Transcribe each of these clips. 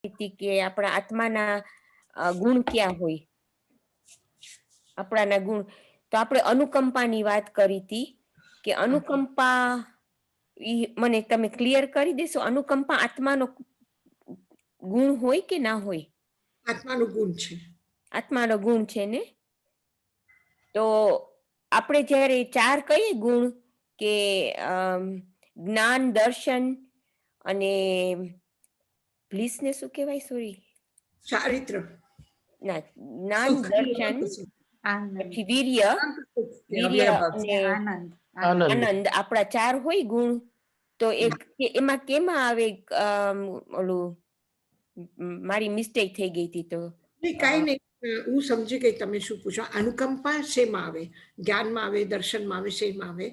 કે આપણા આત્માના ગુણ ક્યાં હોય, આપણાના ગુણ. તો આપણે અનુકંપાની વાત કરી હતી કે અનુકંપા મને તમે ક્લિયર કરી દેશો, અનુકંપા આત્માનો ગુણ હોય કે ના હોય? આત્માનો ગુણ છે. આત્માનો ગુણ છે ને. તો આપણે જ્યારે 4 કહીએ ગુણ કે જ્ઞાન, દર્શન અને પ્લીઝને શું કહેવાય? સોરી, ચારિત્ર. ના, જ્ઞાન, દર્શન, પછી વીર્ય અને આનંદ, આપણા 4 હોય ગુણ. તો એમાં કેમાં આવે? ઓલું મારી મિસ્ટેક થઈ ગઈ હતી. તો કઈ નહીં, હું સમજી ગઈ તમે શું પૂછો. અનુકંપા શેમાં આવે? જ્ઞાનમાં આવે, દર્શનમાં આવે, શેમાં આવે?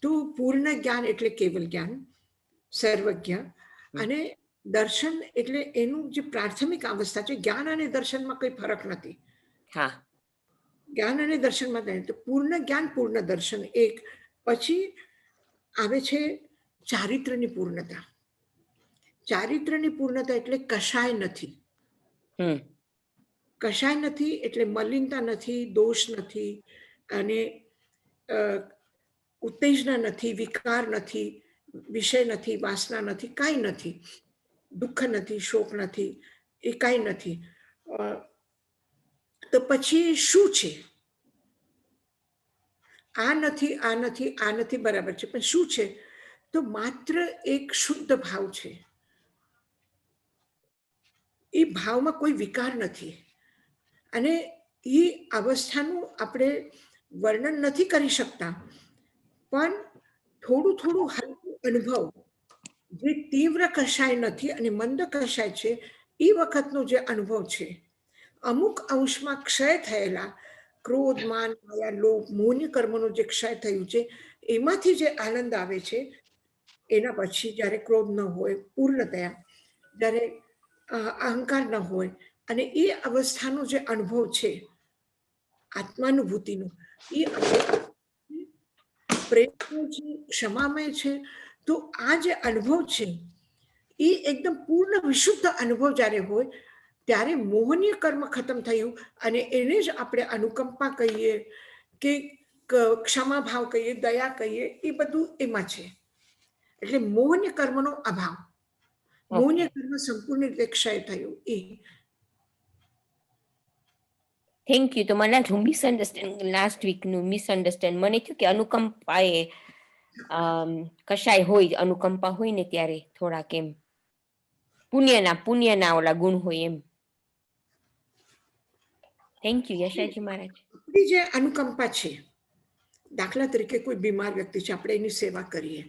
તો પૂર્ણ જ્ઞાન એટલે કેવલ જ્ઞાન, સર્વજ્ઞ. અને દર્શન એટલે એનું જે પ્રાથમિક અવસ્થા છે. જ્ઞાન અને દર્શનમાં કોઈ ફરક નથી. હા, જ્ઞાન અને દર્શનમાં તો પૂર્ણ જ્ઞાન, પૂર્ણ દર્શન એક. પછી આવે છે ચારિત્રની પૂર્ણતા. ચારિત્રની પૂર્ણતા એટલે કશાય નથી. કશાય નથી એટલે મલિનતા નથી, દોષ નથી, અને ઉત્તેજના નથી, વિકાર નથી, વિષય નથી, વાસના નથી, કાંઈ નથી, દુઃખ નથી, શોક નથી, એ કાંઈ નથી. તો પછી શું છે? આ નથી, આ નથી, આ નથી, બરાબર છે, પણ શું છે? તો માત્ર એક શુદ્ધ ભાવ છે. એ ભાવમાં કોઈ વિકાર નથી. અને એ અવસ્થાનું આપણે વર્ણન નથી કરી શકતા, પણ થોડું થોડું હલકું અનુભવ, જે તીવ્ર કશાય નથી અને મંદ કશાય છે, એ વખતનો જે અનુભવ છે, અમુક અંશમાં ક્ષય થયેલા ક્રોધ, માન, માયા, લોભ, મોહની કર્મનું જે ક્ષય થયું છે, એમાંથી જે આનંદ આવે છે, એના પછી જ્યારે ક્રોધ ન હોય પૂર્ણતયા, જ્યારે અહંકાર ન હોય, અને એ અવસ્થાનો જે અનુભવ છે આત્માનુભૂતિનો, એ પ્રેમનો છે, ક્ષમામય છે. તો આ જે અનુભવ છે એ એકદમ પૂર્ણ વિશુદ્ધ અનુભવ જ્યારે હોય, ત્યારે મોહનીય કર્મ ખતમ થયું, અને એને જ આપણે અનુકંપા કહીએ કે ક્ષમા ભાવ કહીએ, દયા કહીએ, એ બધું એમાં છે. એટલે મોહનીય કર્મનો અભાવ, મોહનીય કર્મ સંપૂર્ણ રીતે ક્ષય થયું. એ થેન્ક યુ. તો મને મિસઅન્ડરસ્ટેન્ડ, લાસ્ટ વીકનું મિસઅન્ડરસ્ટેન્ડ મને થયું કે અનુકંપા એ કશાય હોય, અનુકંપા હોય ને ત્યારે થોડાક એમ પુણ્યના ઓલા ગુણ હોય એમ. થેન્ક યુ યશાજી મહારાજ. આપણી જે અનુકંપા છે, દાખલા તરીકે કોઈ બીમાર વ્યક્તિ છે, આપણે એની સેવા કરીએ.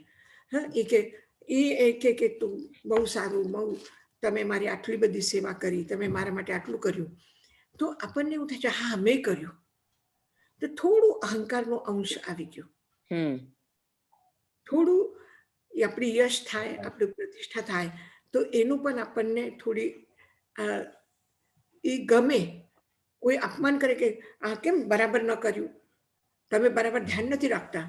હા, એ કે તું બહુ સારું, બહુ તમે મારી આટલી બધી સેવા કરી, તમે મારા માટે આટલું કર્યું. તો આપણને એવું થાય છે, હા મેં કર્યું. તો થોડું અહંકારનો અંશ આવી ગયો. થોડું આપણી યશ થાય, આપણી પ્રતિષ્ઠા થાય, તો એનું પણ આપણને થોડી એ ગમે. કોઈ અપમાન કરે કે આ કેમ બરાબર ન કર્યું, તમે બરાબર ધ્યાન નથી રાખતા.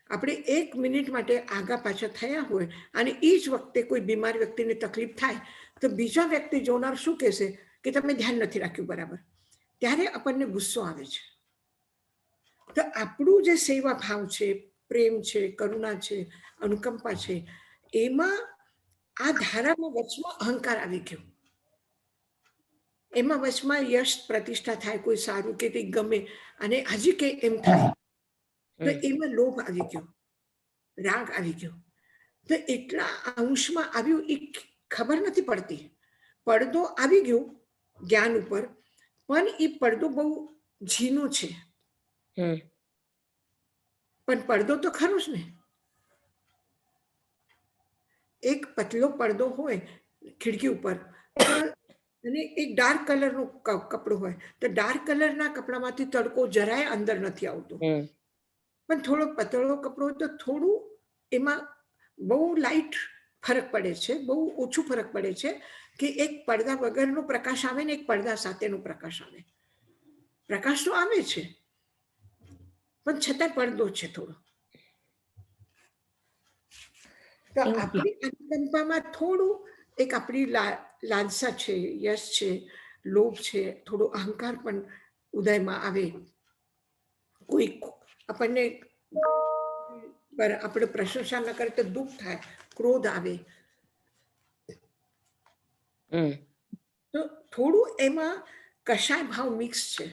આપણે 1 મિનિટ માટે આગા પાછા થયા હોય, અને એ જ વખતે કોઈ બીમાર વ્યક્તિને તકલીફ થાય, તો બીજા વ્યક્તિ જોનાર શું કહેશે કે તમે ધ્યાન નથી રાખ્યું બરાબર. ત્યારે આપણને ગુસ્સો આવે છે. તો આપણું જે સેવા ભાવ છે, પ્રેમ છે, કરુણા છે, અનુકંપા છે, એમાં આ ધારામાં વચમાં અહંકાર આવી ગયો. એમાં વચમાં યશ પ્રતિષ્ઠા થાય, કોઈ સારું કે તે ગમે, અને હજી કે એમ થાય, તો એમાં લોભ આવી ગયો, રાગ આવી ગયો. તો એટલા અંશમાં આવ્યું, એ ખબર નથી પડતી. પડદો આવી ગયો જ્ઞાન ઉપર, પણ એ પડદો બહુ ઝીનો છે. પણ પડદો તો ખરો જ ને. એક પતલો પડદો હોય ખિડકી ઉપર, અને એક ડાર્ક કલરનું કપડું હોય, તો ડાર્ક કલરના કપડામાંથી તડકો જરાય અંદર નથી આવતો. પણ થોડો પતળો કપડો હોય તો થોડું એમાં બહુ લાઇટ ફરક પડે છે, બહુ ઓછું ફરક પડે છે, કે એક પડદા વગરનો પ્રકાશ આવે ને એક પડદા સાથેનો પ્રકાશ આવે. પ્રકાશ તો આવે છે, પણ છતાં પડદો છે થોડો. તો આપણી અનુકંપામાં થોડું એક આપણી લાલસા છે, યશ છે, લોભ છે, થોડો અહંકાર પણ ઉદયમાં આવે. કોઈ આપણને આપણે પ્રશંસા ન કરે તો દુઃખ થાય, ક્રોધ આવે. તો થોડું એમાં કશાય ભાવ મિક્સ છે.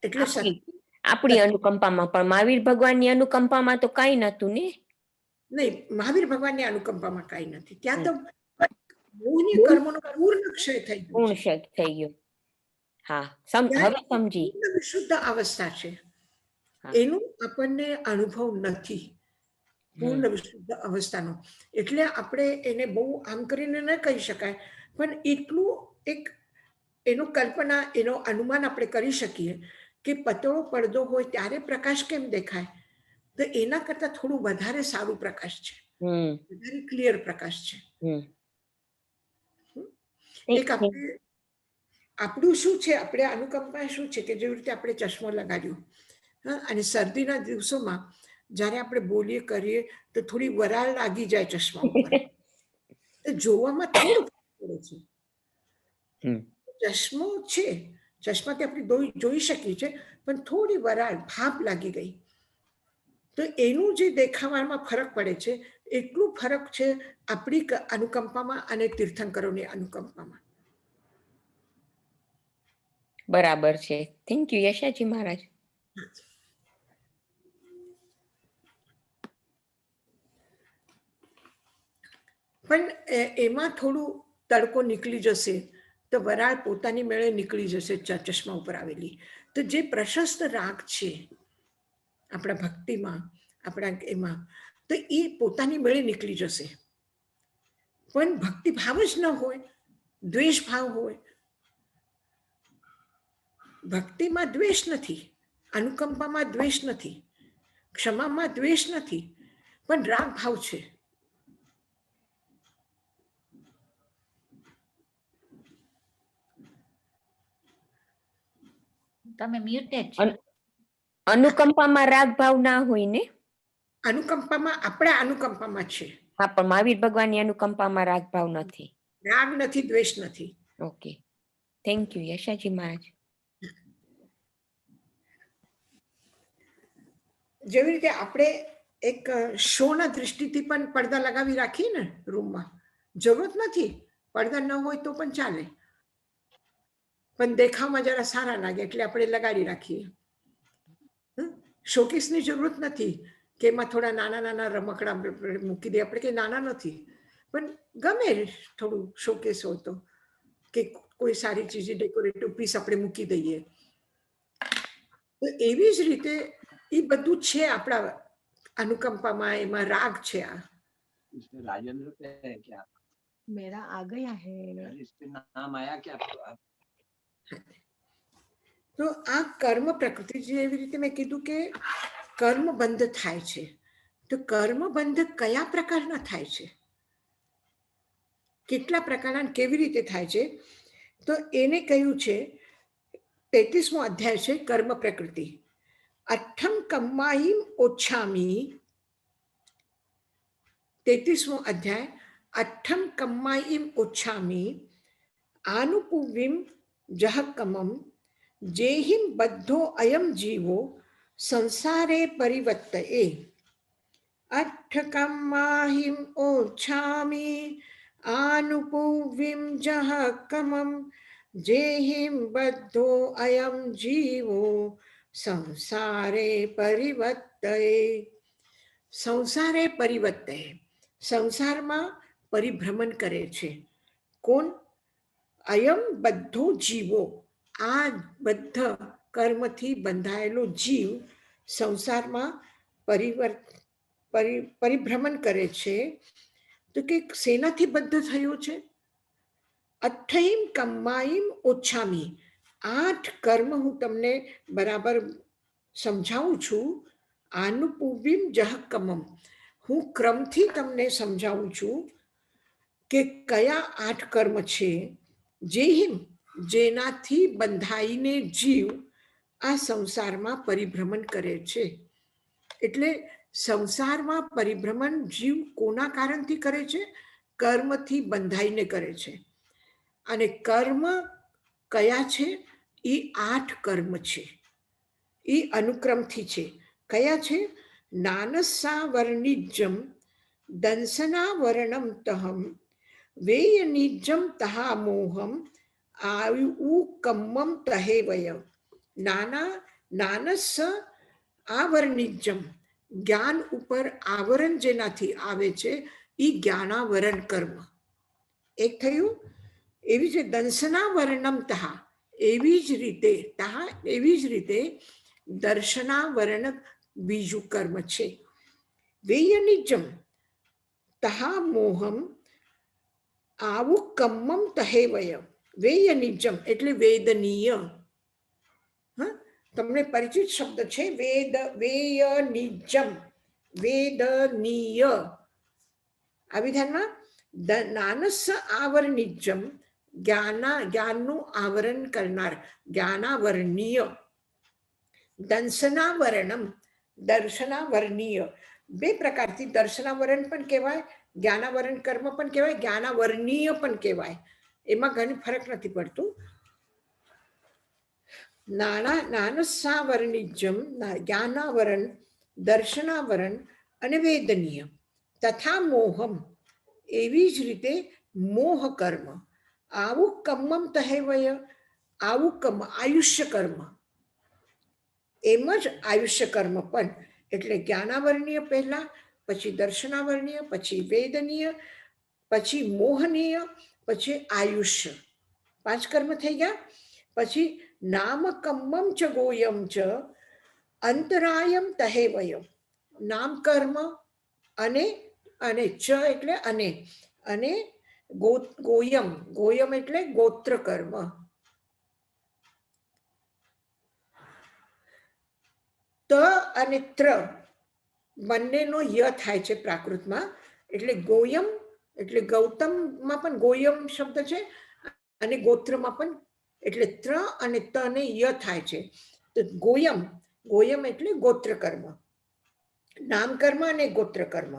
એટલે આપણી અનુકંપામાં પણ મહાવીર ભગવાનની અનુકંપામાં તો કઈ નતું ને. નહીં, મહાવીર ભગવાનની અનુકંપામાં કઈ નથી. ત્યાં તો મોહની કર્મોનો પૂર્ણ ક્ષય થઈ ગયો. પૂર્ણ ક્ષય થઈ ગયો. હા, હવે સમજી. શુદ્ધ અવસ્થા છે, એનું આપણને અનુભવ નથી પૂર્ણ વિશુદ્ધ અવસ્થાનો. એટલે આપણે એને બહુ આમ કરીને ન કહી શકાય, પણ એટલું એક એનો કલ્પના, એનો અનુમાન આપણે કરી શકીએ કે પતળો પડદો હોય ત્યારે પ્રકાશ કેમ દેખાય, તો એના કરતા થોડું વધારે સારું પ્રકાશ છે, વધારે ક્લિયર પ્રકાશ છે. એક આપણું શું છે, આપણે અનુકંપા શું છે કે જેવી રીતે આપણે ચશ્મો લગાડ્યો અને શરદીના દિવસોમાં જ્યારે આપણે બોલીએ કરીએ તો થોડી વરાળ લાગી જાય ચશ્મા ઉપર, તો જોવામાં થોડું પડે છે. ચશ્મો છે, ચશ્માથી આપણે જોઈ શકીએ છીએ, પણ થોડી વરાળ ભાપ લાગી ગઈ તો એનું જે દેખાવામાં ફરક પડે છે, એટલું ફરક છે આપણી અનુકંપામાં અને તીર્થંકરોની અનુકંપામાં. બરાબર છે. થેન્ક યુ યશાજી મહારાજ. પણ એમાં થોડું તડકો નીકળી જશે તો વરાળ પોતાની મેળે નીકળી જશે ચશ્મા ઉપર આવેલી. તો જે પ્રશસ્ત રાગ છે આપણા ભક્તિમાં, આપણા એમાં, તો એ પોતાની મેળે નીકળી જશે. પણ ભક્તિ ભાવ જ ન હોય, દ્વેષ ભાવ હોય. ભક્તિમાં દ્વેષ નથી, અનુકંપામાં દ્વેષ નથી, ક્ષમામાં દ્વેષ નથી, પણ રાગ ભાવ છે. તમે મ્યુટેડ છો. અનુકંપામાં રાગ ભાવ ના હોય ને? અનુકંપામાં આપણા અનુકંપામાં છે. હા, પણ મહાવીર ભગવાનની અનુકંપામાં રાગ ભાવ નથી. રાગ નથી, દ્વેષ નથી. ઓકે, થેન્ક યુ યશાજી મહારાજ. જેવી રીતે આપણે એક શોના દૃષ્ટિથી પણ પડદા લગાવી રાખીએ ને રૂમમાં, જરૂરત નથી, પડદા ન હોય તો પણ ચાલે, પણ દેખાવમાં જરા સારા લાગે એટલે આપણે લગાડી રાખીએ. શોકેસની જરૂરત નથી કે એમાં થોડા નાના નાના રમકડા મૂકી દે, આપણે કંઈ નાના નથી, પણ ગમે થોડું શોકેસ હોય તો, કે કોઈ સારી ચીજ ડેકોરેટિવ પીસ આપણે મૂકી દઈએ. તો એવી જ રીતે એ બધું છે આપણા અનુકંપામાં, એમાં રાગ છે. આ राजेंद्र पे है क्या? मेरा आ गया है. इस पे नाम आया क्या आपको? તો આ કર્મ પ્રકૃતિ, જેવી રીતે મેં કીધું કે કર્મ બંધ થાય છે, તો કર્મ બંધ કયા પ્રકારના થાય છે, કેટલા પ્રકારના, કેવી રીતે થાય છે, તો એને કહ્યું છે 33મો અધ્યાય છે કર્મ પ્રકૃતિ. અઠ્ઠમ કમ્માઈમ ઓછામી, 33મો અધ્યાય. અઠ્ઠમ કમ્માઈમ ઓછામી આનુપુવિમ જહકમમ જેહિમ બધ્ધો અયમ જીવો સંસારે પરિવર્તયે. અઠ્ઠકમ્માહિમ ઓછામી આનુપુવિમ જહકમમ જેહિમ બધ્ધો અયમ જીવો સંસારે પરિવર્તયે. સંસારે પરિવર્તયે, સંસારમાં પરિભ્રમણ કરે છે. કોણ? અયમ બધ્ધો જીવો, આ બધા કર્મથી બંધાયેલો જીવ સંસારમાં પરિભ્રમણ કરે છે. તો કે શેનાથી બદ્ધ થયો છે? અઠ્ઠઈમ કમ્માઈમ ઓછામી, 8 કર્મ હું તમને બરાબર સમજાવું છું. આનુપુવિમ જહકમમ, હું ક્રમથી તમને સમજાવું છું કે કયા 8 કર્મ છે, જેહિમ, જેનાથી બંધાઈને જીવ આ સંસારમાં પરિભ્રમણ કરે છે. એટલે સંસારમાં પરિભ્રમણ જીવ કોના કારણથી કરે છે? કર્મથી બંધાઈને કરે છે. અને કર્મ કયા છે? એ 8 કર્મ છે. એ અનુક્રમથી છે. કયા છે? નાનસા વર્ણિજ્જમ દંસના વર્ણમ તહમ વેય નિજ્જમ તહા મોહમ આયુ કમ્મમ તહે વય. નાનસ આવર્ણિજ્જમ, જ્ઞાન ઉપર આવરણ જેનાથી આવે છે એ જ્ઞાનાવરણ કર્મ એક થયું. એવી જ દંસના વર્ણમ તહા, એવી જ રીતે દર્શનાવરણ બીજું કર્મ છે. વેય નિજમ તહા મોહમ આવું કમ્મમ તહે વય. વેય નિજમ એટલે વેદનીય. તમને પરિચિત શબ્દ છે વેય નિજમ, વેદનીય. આવી ધ્યાનમાં નાનસ આવરણિજમ, જ્ઞાનનું આવરણ કરનાર, જ્ઞાનાવરણીય. દંસનાવરણમ, દર્શનાવરણીય. 2 પ્રકારથી દર્શનાવરણ પણ કહેવાય, જ્ઞાનાવરણ કર્મ પણ કહેવાય, જ્ઞાનાવરણીય પણ કહેવાય. એમાં ઘણી ફરક નથી પડતું. નાનસાવરણિજમ, જ્ઞાનાવરણ, દર્શનાવરણ અને વેદનીય. તથા મોહમ, એવી જ રીતે મોહ કર્મ. આવું કમ્મમ તહે વય, આવું કર્મ આયુષ્ય કર્મ. એમ જ આયુષ્ય કર્મ પણ, એટલે જ્ઞાનાવરણીય પહેલા, પછી દર્શનાવરણીય, પછી વેદનીય, પછી મોહનીય, પછી આયુષ્ય. 5 કર્મ થઈ ગયા. પછી નામ કમ્મમ ચ ગોયમ ચ અંતરાયમ તહે વય. નામ કર્મ અને ચ એટલે અને ગોયમ એટલે ગોત્ર કર્મ. ત અને ત્ર બંનેનો ય થાય છે પ્રાકૃતમાં. એટલે ગોયમ એટલે ગૌતમમાં પણ ગોયમ શબ્દ છે અને ગોત્રમાં પણ, એટલે ત્ર અને ત ને ય થાય છે. તો ગોયમ એટલે ગોત્ર કર્મ, નામ કર્મ અને ગોત્ર કર્મ.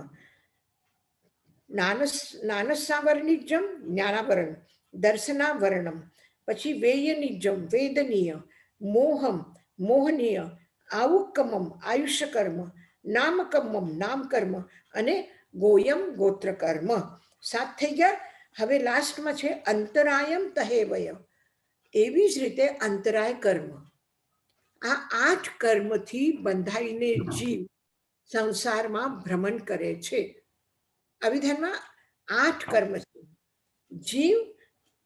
નાનસાવર્ણિજમ જ્ઞાનાવરણ, દર્શનાવરણમ, પછી વેયનિજમ વેદનીય, મોહમ મોહનીય, આવુક્કમમ આયુષ્ય કર્મ, નામકમ્મમ નામ કર્મ અને ગોયમ ગોત્ર કર્મ. 7 થઈ ગયા. હવે લાસ્ટમાં છે અંતરાયમ તહે વય. એવી જ રીતે અંતરાય કર્મ. આ 8 કર્મથી બંધાઈને જીવ સંસારમાં ભ્રમણ કરે છે. આવી ધ્યાનમાં 8 કર્મ છે. જીવ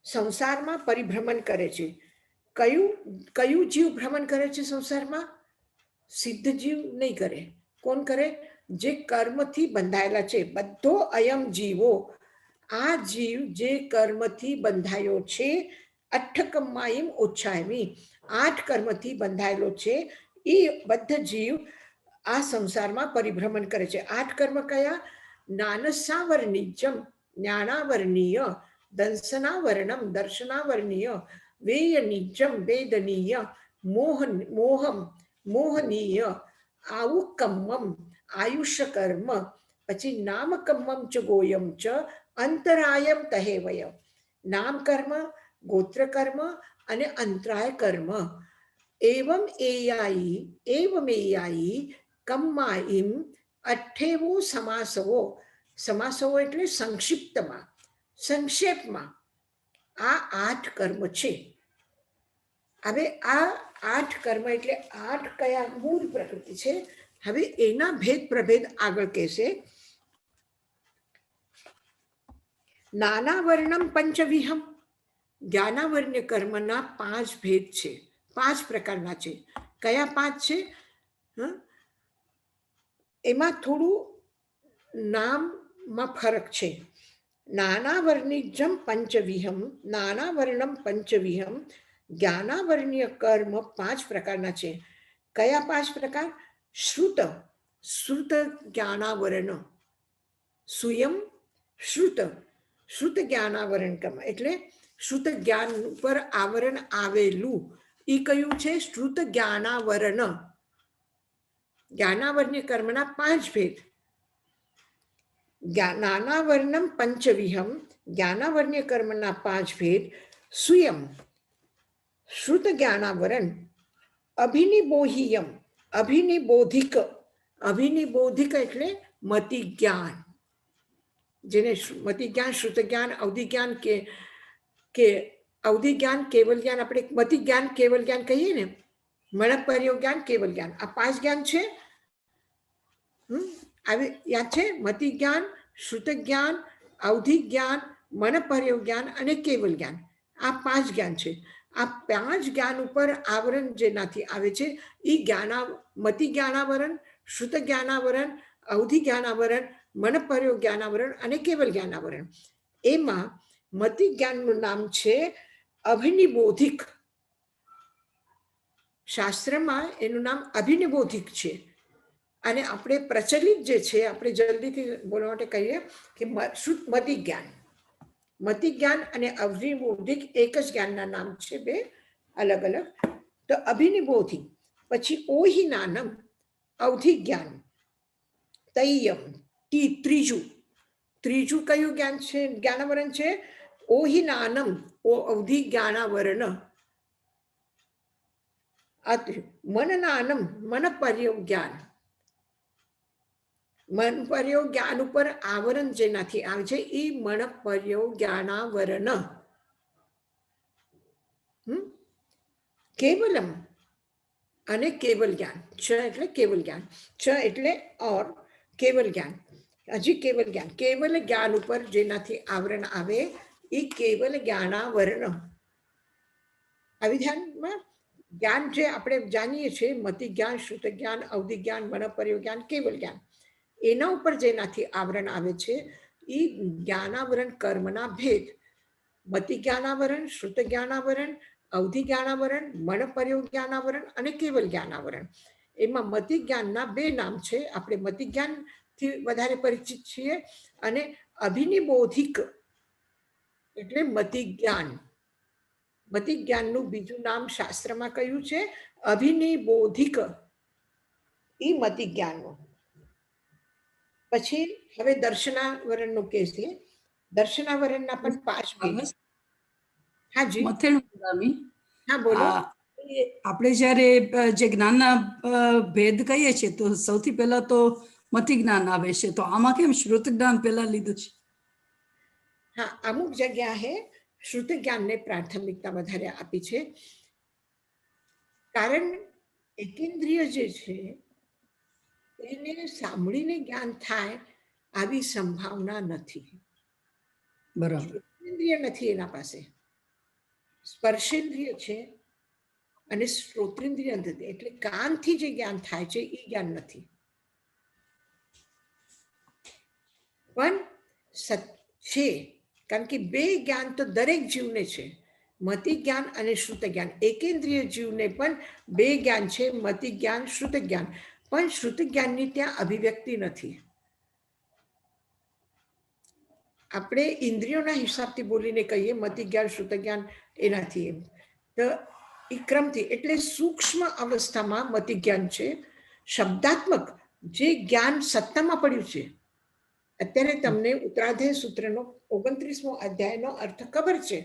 સંસારમાં પરિભ્રમણ કરે છે. કયું જીવ ભ્રમણ કરે છે સંસારમાં? સિદ્ધ જીવ નહીં કરે. કોણ કરે? જે કર્મથી બંધાયેલા છે. બધો અયમ જીવો, આ જીવ જે કર્મથી બંધાયો છે, અઠ્ઠકમ્માયમ ઓછાયમી, 8 કર્મથી બંધાયેલો છે, એ બધા જીવ આ સંસારમાં પરિભ્રમણ કરે છે. 8 કર્મ કયા? નાનસાવર્ણિજમ જ્ઞાનાવરણીય, દંસનાવરણમ દર્શનાવરણીય, વેયનિજમ વેદનીય, મોહમ મોહનીય, આવુક્કમ્મમ આયુષ્ય કર્મ, પછી નામકમ્મમ ચ ગોયમ ચ અંતરાયમ તહે વય. નામ કર્મ, ગોત્ર કર્મ અને અંતરાય કર્મ. એવમ એયાયી કમ્માઈમ અઠ્ઠેવો સમાસવો. સમાસવો એટલે સંક્ષિપ્તમાં, સંક્ષેપમાં આ 8 કર્મ છે. હવે આ 8 કર્મ એટલે 8 કયા મૂળ પ્રકૃતિ છે. હવે એના ભેદ પ્રભેદ આગળ કહેશે. નાનાવર્ણમ પંચવિહમ, જ્ઞાનાવર્ણ્ય કર્મના 5 ભેદ છે, 5 પ્રકારના છે. કયા 5 છે? એમાં થોડું નામમાં ફરક છે. નાનાવર્ણિજમ પંચવિહમ, નાનાવર્ણમ પંચવિહમ, જ્ઞાનાવર્ણ્ય કર્મ 5 પ્રકારના છે. કયા 5 પ્રકાર? શ્રુત જ્ઞાનાવરણ, સુયમ શ્રુત જ્ઞાનાવરણ કર્મ એટલે શ્રુત જ્ઞાન પર આવરણ આવેલું. એ કયું છે? શ્રુત જ્ઞાનાવરણ. જ્ઞાનાવર્ણ્ય કર્મના 5 ભેદ. નાનાવર્ણમ પંચવિહમ, જ્ઞાનાવર્ણ્ય કર્મના 5 ભેદ. સુયમ શ્રુત જ્ઞાનાવરણ, અભિનિબોહિયમ અભિનિબોધિક, અભિનિબોધિક એટલે મતિ જ્ઞાન, જેને મતિ જ્ઞાન, શ્રુત જ્ઞાન, અવધિ જ્ઞાન કે અવધિ જ્ઞાન, કેવલ જ્ઞાન, આપણે મતિ જ્ઞાન કેવલ જ્ઞાન કહીએ ને, મનપર્યો જ્ઞાન, કેવલ જ્ઞાન, આ 5 જ્ઞાન છે. આવી યાદ છે? મતિ જ્ઞાન, શ્રુત જ્ઞાન, અવધિ જ્ઞાન, મનપર્યો જ્ઞાન અને કેવલ જ્ઞાન, આ 5 જ્ઞાન છે. આ 5 જ્ઞાન ઉપર આવરણ જેનાથી આવે છે એ મતિ જ્ઞાનાવરણ, શ્રુત જ્ઞાનાવરણ, અવધિ જ્ઞાનાવરણ, મનપર્યો જ્ઞાનાવરણ અને કેવલ જ્ઞાનાવરણ. એમાં મતિ જ્ઞાનનું નામ છે અભિનિબોધિક. શાસ્ત્રમાં એનું નામ અભિનિબોધિક છે. અને આપણે પ્રચલિત જે છે, આપણે જલ્દીથી બોલવા માટે કહીએ કે મતિ જ્ઞાન. મતિ જ્ઞાન અને અભિનિબોધિક એક જ જ્ઞાનના નામ છે, બે અલગ અલગ. તો અભિનિબોધિક પછી ઓહિનાનમ અવધિ જ્ઞાન, તૈયમ ત્રીજું કયું જ્ઞાન છે? જ્ઞાનાવરણ છે ઓહિનાનમ, અવધિ જ્ઞાનાવરણ. મનનાનમ મનપર્યો જ્ઞાન, મનપર્યો જ્ઞાન ઉપર આવરણ જેનાથી આવે છે એ મનપર્યો જ્ઞાનાવરણ. કેવલમ અને કેવલ જ્ઞાન. ચ એટલે કેવલ જ્ઞાન, ચ એટલે ઓર કેવલ જ્ઞાન. હજી કેવલ જ્ઞાન, કેવલ જ્ઞાન ઉપર જેનાથી આવરણ આવે એ કેવલ જ્ઞાનાવરણ. આવી ધ્યાનમાં જ્ઞાન જે આપણે જાણીએ છીએ, મતિ જ્ઞાન, શ્રુત જ્ઞાન, અવધિ જ્ઞાન, મનપર્યો જ્ઞાન, કેવલ જ્ઞાન, એના ઉપર જેનાથી આવરણ આવે છે એ જ્ઞાનાવરણ કર્મના ભેદ. મતિ જ્ઞાનાવરણ, શ્રુત જ્ઞાનાવરણ, અવધિ જ્ઞાનાવરણ, મનપર્યો જ્ઞાનાવરણ અને કેવલ જ્ઞાનાવરણ. એમાં મતિ જ્ઞાનના 2 નામ છે. આપણે મતિ જ્ઞાનથી વધારે પરિચિત છીએ અને અભિનિબોધિક એટલે મતિ જ્ઞાન. મતિ જ્ઞાનનું બીજું નામ શાસ્ત્રમાં કયું છે? અભિનિબોધિક. એ મતિ જ્ઞાનનું. પછી હવે દર્શનાવરણનું કેસ છે. દર્શનાવરણના પણ 5 ભેદ. હાજી, હા બોલો. આપણે જ્યારે જે જ્ઞાનના ભેદ કહીએ છીએ તો સૌથી પહેલા તો મતિ જ્ઞાન આવે છે, તો આમાં કેમ શ્રુત જ્ઞાન પહેલા લીધું છે? હા, અમુક જગ્યાએ શ્રુત જ્ઞાનને પ્રાથમિકતા વધારે આપી છે, કારણ એકેન્દ્રિય જે છે એને સાંભળીને જ્ઞાન થાય આવી સંભાવના નથી. બરાબર. ઇન્દ્રિય નથી એના પાસે, સ્પર્શેન્દ્રિય છે અને શ્રોત્રેન્દ્રિય નથી. એટલે કાનથી જે જ્ઞાન થાય છે એ જ્ઞાન નથી. પણ છે, કારણ કે 2 જ્ઞાન તો દરેક જીવને છે, મતિ જ્ઞાન અને શ્રુત જ્ઞાન. એકેન્દ્રિય જીવને પણ 2 જ્ઞાન છે, મતિ જ્ઞાન, શ્રુત જ્ઞાન. પણ શ્રુત જ્ઞાનની ત્યાં અભિવ્યક્તિ નથી. આપણે ઇન્દ્રિયોના હિસાબથી બોલીને કહીએ મતિ જ્ઞાન, શ્રુત જ્ઞાન, એનાથી એમ તો એ ક્રમથી. એટલે સૂક્ષ્મ અવસ્થામાં મતિ જ્ઞાન છે. શબ્દાત્મક જે જ્ઞાન સત્તામાં પડ્યું છે, અત્યારે તમને ઉત્તરાધ્યાય સૂત્રનો 29મો અધ્યાયનો અર્થ ખબર છે,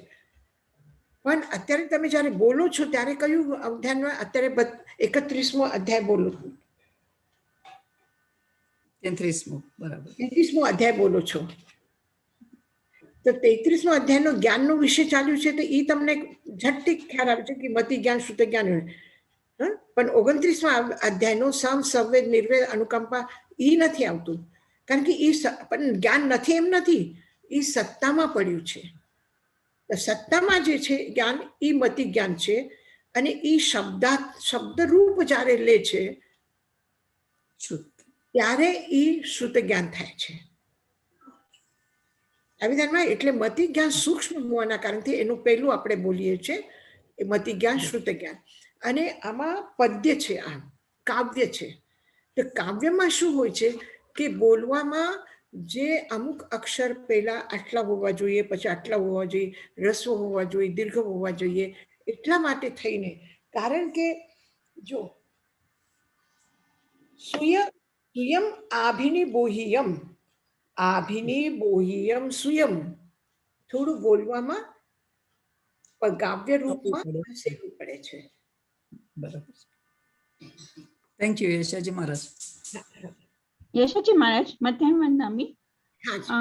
પણ અત્યારે તમે જ્યારે બોલો છો ત્યારે કયું અધ્યાયમાં? અત્યારે 31મો અધ્યાય બોલો છો. 33મો, બરાબર. 33મો અધ્યાય બોલો છો. તો 33મો અધ્યાયનો જ્ઞાનનો વિષય ચાલ્યું છે, તો એ તમને ઝટથી ખ્યાલ આવે છે કે મતિ જ્ઞાન, શ્રુત જ્ઞાન. પણ 29મા અધ્યાયનો સમ, સંવેદ, નિર્વેદ, અનુકંપા એ નથી આવતું, કારણ કે એ પણ જ્ઞાન નથી એમ નથી, એ સત્તામાં પડ્યું છે. સત્તામાં જે છે જ્ઞાન એ મતિ જ્ઞાન છે, અને એ શબ્દરૂપ જ્યારે લે છે ત્યારે એ શ્રુત જ્ઞાન થાય છે. આવી ધ્યાનમાં એટલે મતિ જ્ઞાન સૂક્ષ્મ હોવાના કારણથી એનું પહેલું આપણે બોલીએ છીએ એ મતિ જ્ઞાન, શ્રુત જ્ઞાન. અને આમાં પદ્ય છે, આ કાવ્ય છે. તો કાવ્યમાં શું હોય છે કે બોલવામાં જે અમુક અક્ષર પહેલા આટલા હોવા જોઈએ, પછી આટલા હોવા જોઈએ, રસ્વ હોવા જોઈએ, દીર્ઘ હોવા જોઈએ, એટલા માટે થઈને. કારણ કે જો સુયમ આભિનિબોહિયમ. આભિનિબોહિયમ સુયમ. થોડું બોલવામાં કાવ્ય રૂપમાં સહેલું પડે છે. બરાબર. થેન્ક યુ યશાજી મહારાજ. યશાજી મહારાજ મધ્યાહન વંદનામી હા જી.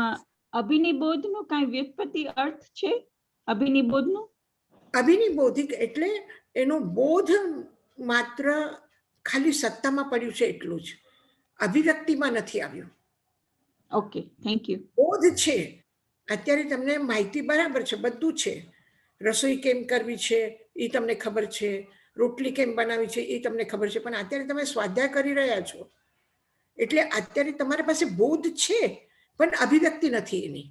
અભિનિબોધનું કાંઈ વ્યુત્પત્તિ અર્થ છે? અભિનિબોધનું અભિનિબોધિક એટલે એનો બોધ માત્ર ખાલી સત્તામાં પડ્યું છે એટલું જ, અભિવ્યક્તિમાં નથી આવ્યું. Okay, thank you. બોધ છે. અત્યારે તમને માહિતી બરાબર છે, બધું છે. રસોઈ કેમ કરવી છે એ તમને ખબર છે, રોટલી કેમ બનાવી છે એ તમને ખબર છે, પણ અત્યારે તમે સ્વાધ્યાય કરી રહ્યા છો એટલે અત્યારે તમારી પાસે બોધ છે પણ અભિવ્યક્તિ નથી એની.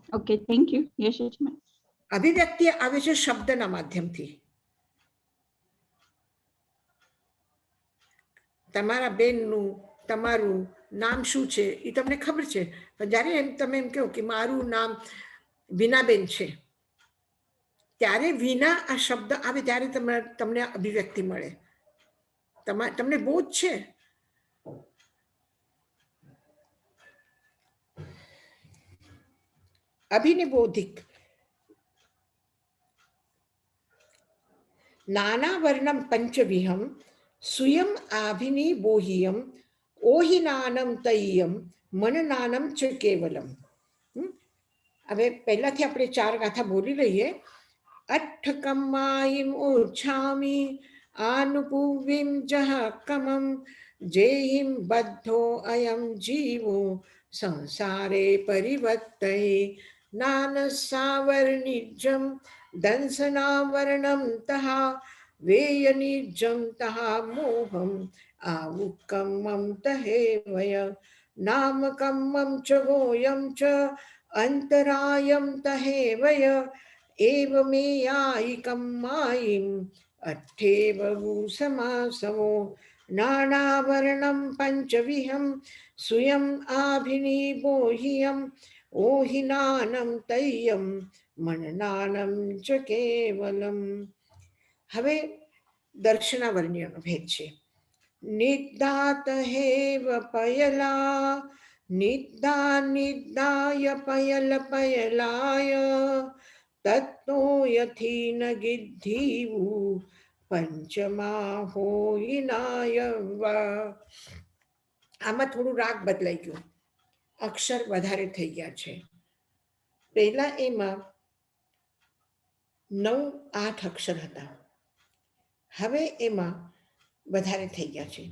ઓકે, થેન્ક યુ યશાજી મહારાજ. અભિવ્યક્તિ આવે છે શબ્દના માધ્યમથી. તમારા બેનનું તમારું નામ શું છે એ તમને ખબર છે, પણ જ્યારે તમે એમ કહો કે મારું નામ વિનાબેન છે, ત્યારે વિના આ શબ્દ આવે ત્યારે તમને અભિવ્યક્તિ મળે, તમને બોધ છે. અભિનિબોધિક. નાના વર્ણમ પંચવિહમ સુયમ આભિનિબોહિયમ ઓહિનાનમ તૈયમ મનનાનમ ચ કેવલમ. હવે પહેલાથી આપણે 4 ગાથા બોલી લઈએ. અઠ્ઠકમ્માયિમ ઓછામિ આનુપુવિમ જહ કમમ જેહિમ બદ્ધો અયમ જીવો સંસારે પરિવર્તય નાનસાવર્ણિજ્જમ દંસનાવર્ણમ તહા વેયનિજ્જમ તહા મોહમ આવુકમ્મમ તહેવય નામકમ્મમ ચ ગોયમ ચ અંતરાયમ તહેવય એવમેયાયિકમ માયિમ અઠ્ઠેવુ સમાસવો નાનાવર્ણમ પંચવિહમ સુયમ આભિનિબોહિયમ ઓહિનાનમ તૈયમ મનનાનમ ચ કેવલમ. હવે દર્શનાવર્ણ્યનો ભેદ છે. નિદાત હેવ પયલા નિદા નિદાય પયલ પયલાય તત્તો યથી ન ગિદ્ધીવુ પંચમા હોઈનાય વા. આમાં થોડું રાગ બદલાઈ ગયું, અક્ષર વધારે થઈ ગયા છે. પહેલા એમાં 9-8 અક્ષર હતા, હવે એમાં વધારે થઈ ગયા છે.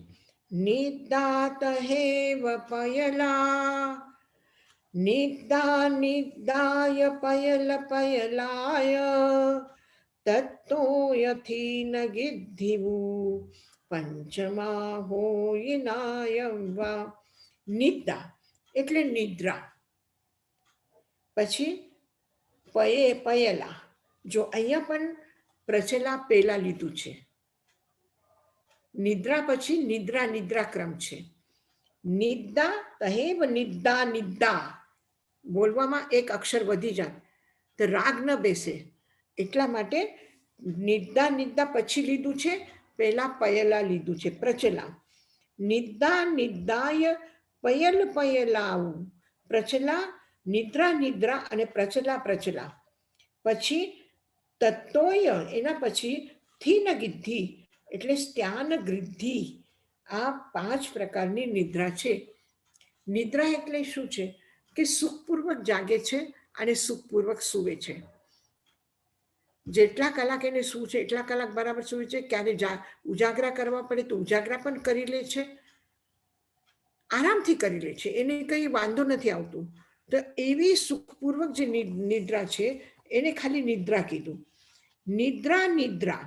નિદાત હેવ પયલા નિદા નિદાય પયલ પયલાય તત્તો યથી ન ગિદ્ધિવુ પંચમા હોઈનાય વા. નિદા એટલે નિદ્રા. પછી પયલા, જો અહીંયા પણ પ્રચલા પેલા લીધું છે. નિદ્રા પછી નિદ્રા નિદ્રાક્રમ છે. નિદા તહેવ નિદા નિદા બોલવામાં એક અક્ષર વધી જાય તો રાગ ન બેસે, એટલા માટે નિદા નિદા પછી લીધું છે, પહેલા પયલા લીધું છે, પ્રચલા. નિદા નિદાય પયલ પયલાઉ, પ્રચલા નિદ્રા નિદ્રા અને પ્રચલા પ્રચલા. પછી તત્તોય એના પછી થી ન ગિદ્ધી એટલે સ્ત્યાન ગૃદ્ધિ. આ 5 પ્રકારની નિદ્રા છે. નિદ્રા એટલે શું છે કે સુખપૂર્વક જાગે છે અને સુખપૂર્વક સૂવે છે. જેટલા કલાક એને શું છે એટલા કલાક બરાબર સૂવે છે. ક્યારે ઉજાગરા કરવા પડે તો ઉજાગરા પણ કરી લે છે, આરામથી કરી લે છે, એને કંઈ વાંધો નથી આવતું. તો એવી સુખપૂર્વક જે નિદ્રા છે એને ખાલી નિદ્રા કીધું. નિદ્રા નિદ્રા.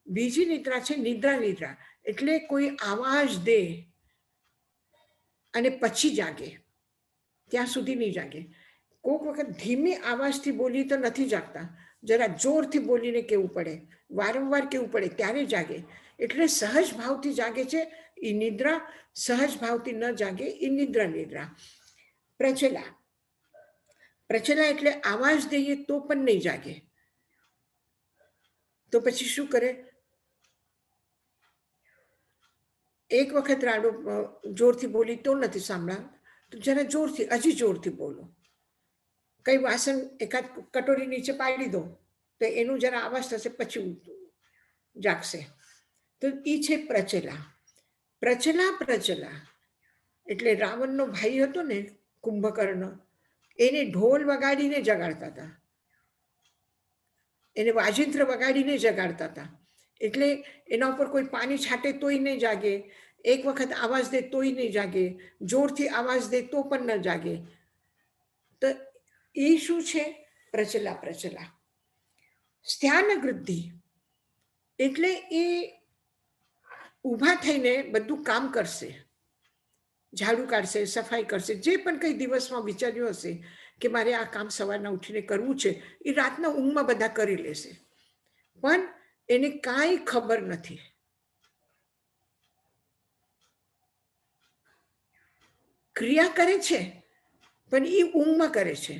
બીજી નિદ્રા છે નિદ્રા નિદ્રા, એટલે કોઈ આવાજ દે અને પછી જાગે, ત્યાં સુધી નહીં જાગે. કોઈક વખત ધીમી આવાજથી બોલી તો નથી જાગતા, જરા જોરથી બોલીને કેવું પડે, વારંવાર કેવું પડે ત્યારે જાગે. એટલે સહજ ભાવથી જાગે છે એ નિદ્રા, સહજ ભાવથી ન જાગે એ નિદ્રા નિદ્રા. પ્રચલા. પ્રચલા એટલે આવાજ દઈએ તો પણ નહીં જાગે, તો પછી શું કરે? એક વખત રાડો જોરથી બોલી તો નથી સાંભળ્યા, તો જરા જોરથી, હજી જોરથી બોલો. કઈ વાસણ એકાદ કટોરી નીચે પાડી દો તો એનું જરા અવાજ થશે, પછી જાગશે. તો એ છે પ્રચલા. પ્રચલા એટલે રાવણનો ભાઈ હતો ને કુંભકર્ણ, એને ઢોલ વગાડીને જગાડતા હતા, એને વાજિંત્ર વગાડીને જગાડતા હતા. એટલે એના ઉપર કોઈ પાણી છાંટે તોય નહીં જાગે, એક વખત આવાજ દે તોય નહીં જાગે, જોરથી આવાજ દે તો પણ ન જાગે. તો એ શું છે? પ્રચલા. સ્થાન વૃદ્ધિ એટલે એ ઊભા થઈને બધું કામ કરશે, ઝાડુ કાઢશે, સફાઈ કરશે, જે પણ કઈ દિવસમાં વિચાર્યું હશે કે મારે આ કામ સવારના ઉઠીને કરવું છે, એ રાતના ઊંઘમાં બધા કરી લેશે. પણ એને કાંઈ ખબર નથી. ક્રિયા કરે છે પણ એ ઊંઘમાં કરે છે.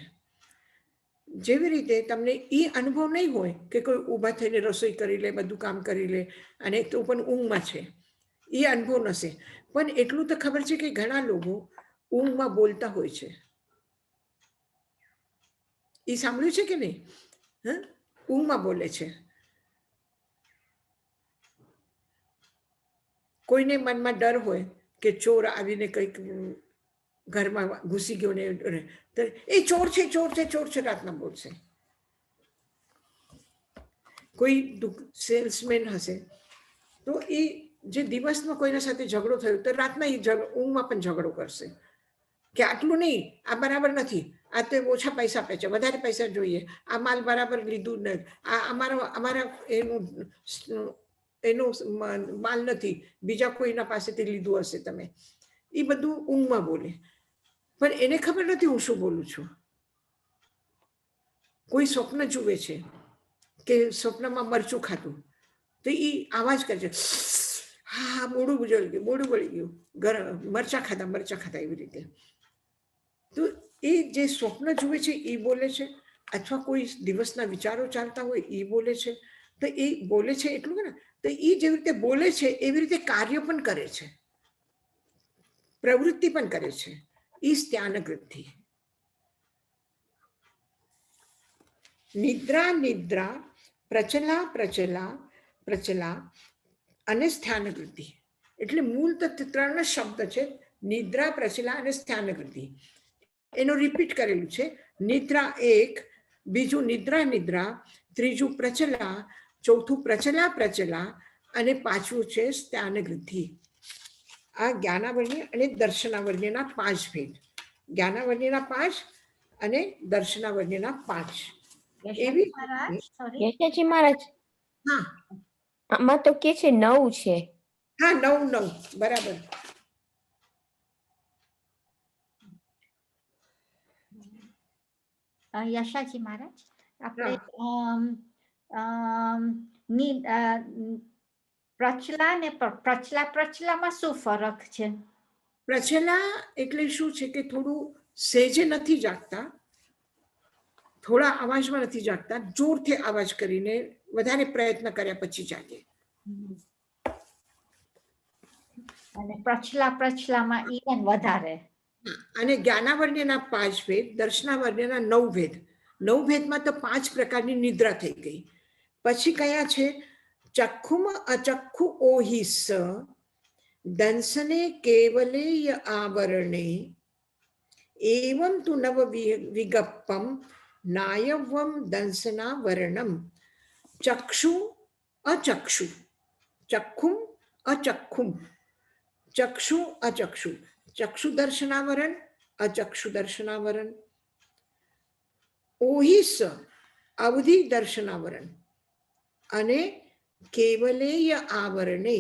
જેવી રીતે તમને એ અનુભવ નહીં હોય કે કોઈ ઊભા થઈને રસોઈ કરી લે, બધું કામ કરી લે અને તો પણ ઊંઘમાં છે, એ અનુભવ નશે. પણ એટલું તો ખબર છે કે ઘણા લોકો ઊંઘમાં બોલતા હોય છે. એ સાંભળ્યું છે કે નહીં? ઊંઘમાં બોલે છે. કોઈને મનમાં ડર હોય કે ચોર આવીને કંઈક ઘરમાં ઘૂસી ગયો ને એ ચોર છે રાતના બોલશે. કોઈ સેલ્સમેન હશે તો એ જે દિવસમાં કોઈના સાથે ઝઘડો થયો તો રાતના એ ઊંઘમાં પણ ઝઘડો કરશે કે આટલું નહીં, આ બરાબર નથી, આ તો ઓછા પૈસા આપે છે, વધારે પૈસા જોઈએ, આ માલ બરાબર લીધું નથી, આ અમારા એનો માલ નથી, બીજા કોઈના પાસેથી લીધું હશે તમે. એ બધું ઊંઘમાં બોલે. પણ એને ખબર નથી હું શું બોલું છું. કોઈ સ્વપ્ન જુએ છે કે સ્વપ્નમાં મરચું ખાતું, તો એ આવાજ કરે છે, હા મોઢું બળી ગયું, મરચા ખાતા એવી રીતે. તો એ જે સ્વપ્ન જુએ છે એ બોલે છે, અથવા કોઈ દિવસના વિચારો ચાલતા હોય એ બોલે છે. તો એ બોલે છે એટલું ને, તો એ જેવી રીતે બોલે છે એવી રીતે કાર્ય પણ કરે છે, પ્રવૃત્તિ પણ કરે છે. એ સ્થાન વૃદ્ધિ. નિદ્રા, પ્રચલા અને સ્થાન વૃદ્ધિ. એટલે મૂળ તો 3 શબ્દ છે, નિદ્રા, પ્રચલા અને સ્થાન વૃદ્ધિ. એનો રિપીટ કરેલું છે. નિદ્રા એક, બીજું નિદ્રા, ત્રીજું પ્રચલા, ચોથું પ્રચલા અને પાંચમું છે સ્થાન વૃદ્ધિ. આ જ્ઞાનાવર્ણ્ય અને દર્શનાવર્ણ્યના 5 ભેદ. જ્ઞાનાવર્ણ્યના 5 અને દર્શનાવર્ણ્યના 5. એવી યશાજી મહારાજ, હા આમાં તો કે છે 9 છે. હા 9 બરાબર. યશાજી મહારાજ, આપણે પ્રચલા ને પ્રચલામાં શું ફરક છે? પ્રચલા એટલે શું છે કે થોડું સહેજે નથી જાગતા, થોડા અવાજમાં નથી જાગતા, જોરથી અવાજ કરીને વધારે પ્રયત્ન કર્યા પછી જાગે. અને પ્રચલામાં ઈવન વધારે. અને જ્ઞાનાવર્ણ્યના 5 ભેદ, દર્શનાવર્ણ્યના 9 ભેદ. 9 ભેદમાં તો 5 પ્રકારની નિદ્રા થઈ ગઈ. પછી કયા છે? ચક્ષુમ અચક્ષુ ઓહિસ, દંસને કેવલેય આવરણે, એવં તુ નવ વિગપ્પમ નાયવમ દંસના વર્ણમ. ચક્ષુ અચક્ષુ, ચક્ષુમ અચક્ષુમ, ચક્ષુ અચક્ષુ, ચક્ષુ દર્શનાવરણ, અચક્ષુ દર્શનાવરણ. ઓહિસ અવધિ દર્શનાવરણ અને કેવલેય આવરણે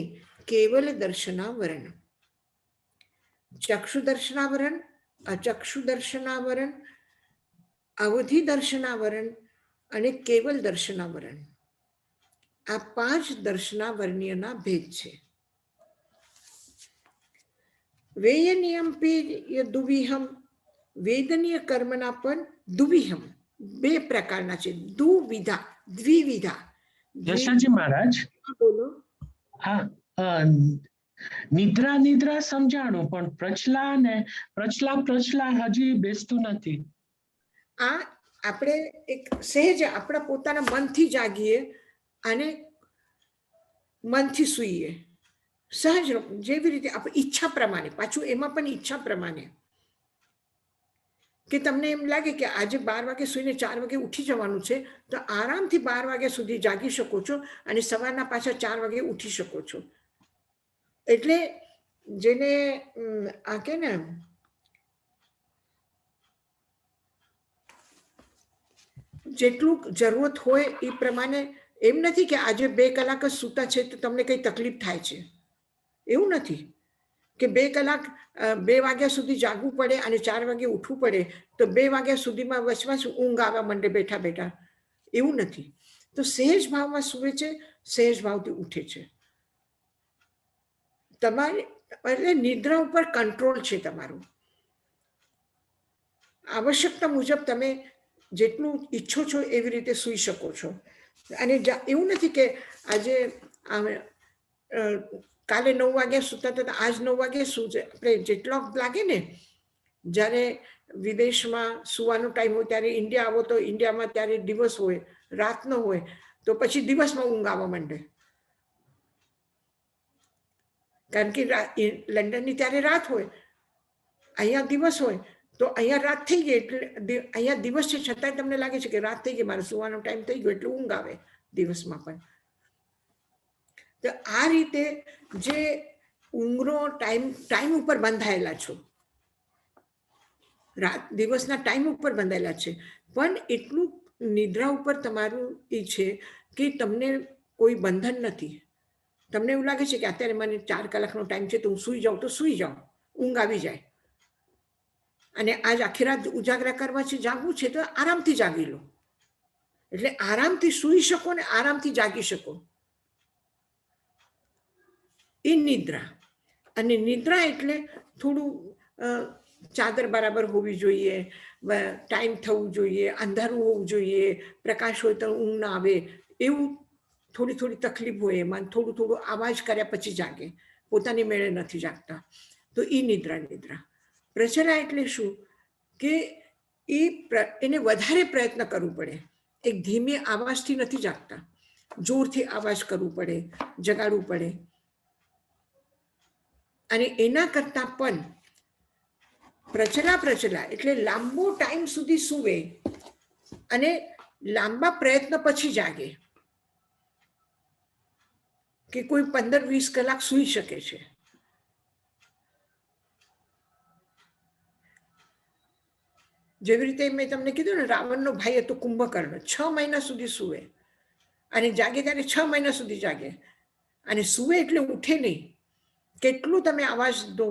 કેવલ દર્શનાવરણ. ચક્ષુ દર્શનાવરણ, અચક્ષુ દર્શનાવરણ, અવધિ દર્શનાવરણ અને કેવલ દર્શનાવરણ. આ 5 દર્શનાવર્ણ્યના ભેદ છે. વેય નિયમપી દુવિહમ, વેદનીય કર્મના પણ દુવિહમ 2 પ્રકારના છે. દ્વિવિધા. યશાજી મહારાજ, બોલો. હા, નિદ્રા નિદ્રા સમજાણું, પણ પ્રચલા ને પ્રચલા હજી બેસતું નથી. આ આપણે એક સહેજ આપણા પોતાના મનથી જાગીએ અને મનથી સૂઈએ, સહજ જેવી રીતે આપણે ઈચ્છા પ્રમાણે, પાછું એમાં પણ ઈચ્છા પ્રમાણે કે તમને એમ લાગે કે આજે 12 વાગે સૂઈને 4 વાગે ઉઠી જવાનું છે, તો આરામથી 12 વાગ્યા સુધી જાગી શકો છો અને સવારના પાછા 4 વાગે ઉઠી શકો છો. એટલે જેને આ કે ને જેટલું જરૂરત હોય એ પ્રમાણે, એમ નથી કે આજે 2 કલાક જ સૂતા છે તો તમને કઈ તકલીફ થાય છે, એવું નથી કે 2 કલાક 2 વાગ્યા સુધી જાગવું પડે અને 4 વાગે ઉઠવું પડે તો 2 વાગ્યા સુધીમાં વચમાં ઊંઘ આવવા માંડે બેઠા બેઠા, એવું નથી. તો સહેજ ભાવમાં સૂવે છે, સહેજ ભાવથી ઉઠે છે. તમારે એટલે નિદ્રા ઉપર કંટ્રોલ છે તમારું. આવશ્યકતા મુજબ તમે જેટલું ઈચ્છો છો એવી રીતે સૂઈ શકો છો. અને એવું નથી કે આજે કાલે 9 વાગ્યા સૂતા હતા આજ 9 વાગે સૂજે. આપણે જેટલો લાગે ને, જ્યારે વિદેશમાં સુવાનો ટાઈમ હોય ત્યારે ઇન્ડિયા આવો તો ઇન્ડિયામાં ત્યારે દિવસ હોય, રાતનો હોય, તો પછી દિવસમાં ઊંઘ આવવા માંડે. કારણ કે લંડનની ત્યારે રાત હોય, અહીંયા દિવસ હોય, તો અહીંયા રાત થઈ ગઈ એટલે અહીંયા દિવસ છે છતાંય તમને લાગે છે કે રાત થઈ ગઈ, મારે સુવાનો ટાઈમ થઈ ગયો એટલે ઊંઘ આવે દિવસમાં પણ. તો આ રીતે જે ઊંઘનો ટાઈમ ઉપર બંધાયેલા છો, દિવસના ટાઈમ ઉપર બંધાયેલા છે, પણ એટલું નિદ્રા ઉપર તમારું એ છે કે તમને કોઈ બંધન નથી. તમને એવું લાગે છે કે અત્યારે મને 4 કલાકનો ટાઈમ છે તો હું સૂઈ જાઉં તો સૂઈ જાઉં, ઊંઘ આવી જાય. અને આજ આખી રાત ઉજાગરા કરવા છે, જાગવું છે તો આરામથી જાગી લો. એટલે આરામથી સૂઈ શકો ને આરામથી જાગી શકો, એ નિદ્રા. અને નિદ્રા એટલે થોડું ચાદર બરાબર હોવી જોઈએ, ટાઈમ થવું જોઈએ, અંધારું હોવું જોઈએ, પ્રકાશ હોય તો ઊંઘ ના આવે, એવું થોડી થોડી તકલીફ હોય એમાં, થોડું અવાજ કર્યા પછી જાગે, પોતાની મેળે નથી જાગતા, તો એ નિદ્રા. પ્રચલા એટલે શું કે એને વધારે પ્રયત્ન કરવું પડે. એક ધીમે આવાજથી નથી જાગતા, જોરથી અવાજ કરવું પડે, જગાડવું પડે. અને એના કરતા પણ પ્રચલા એટલે લાંબો ટાઈમ સુધી સૂવે અને લાંબા પ્રયત્ન પછી જાગે, કે કોઈ 15-20 કલાક સૂઈ શકે છે. જેવી રીતે મેં તમને કીધું ને, રાવણનો ભાઈ હતો કુંભકર્ણ, 6 મહિના સુધી સૂવે અને જાગે ત્યારે 6 મહિના સુધી જાગે. અને સૂવે એટલે ઉઠે નહીં. કેટલું તમે અવાજ દો,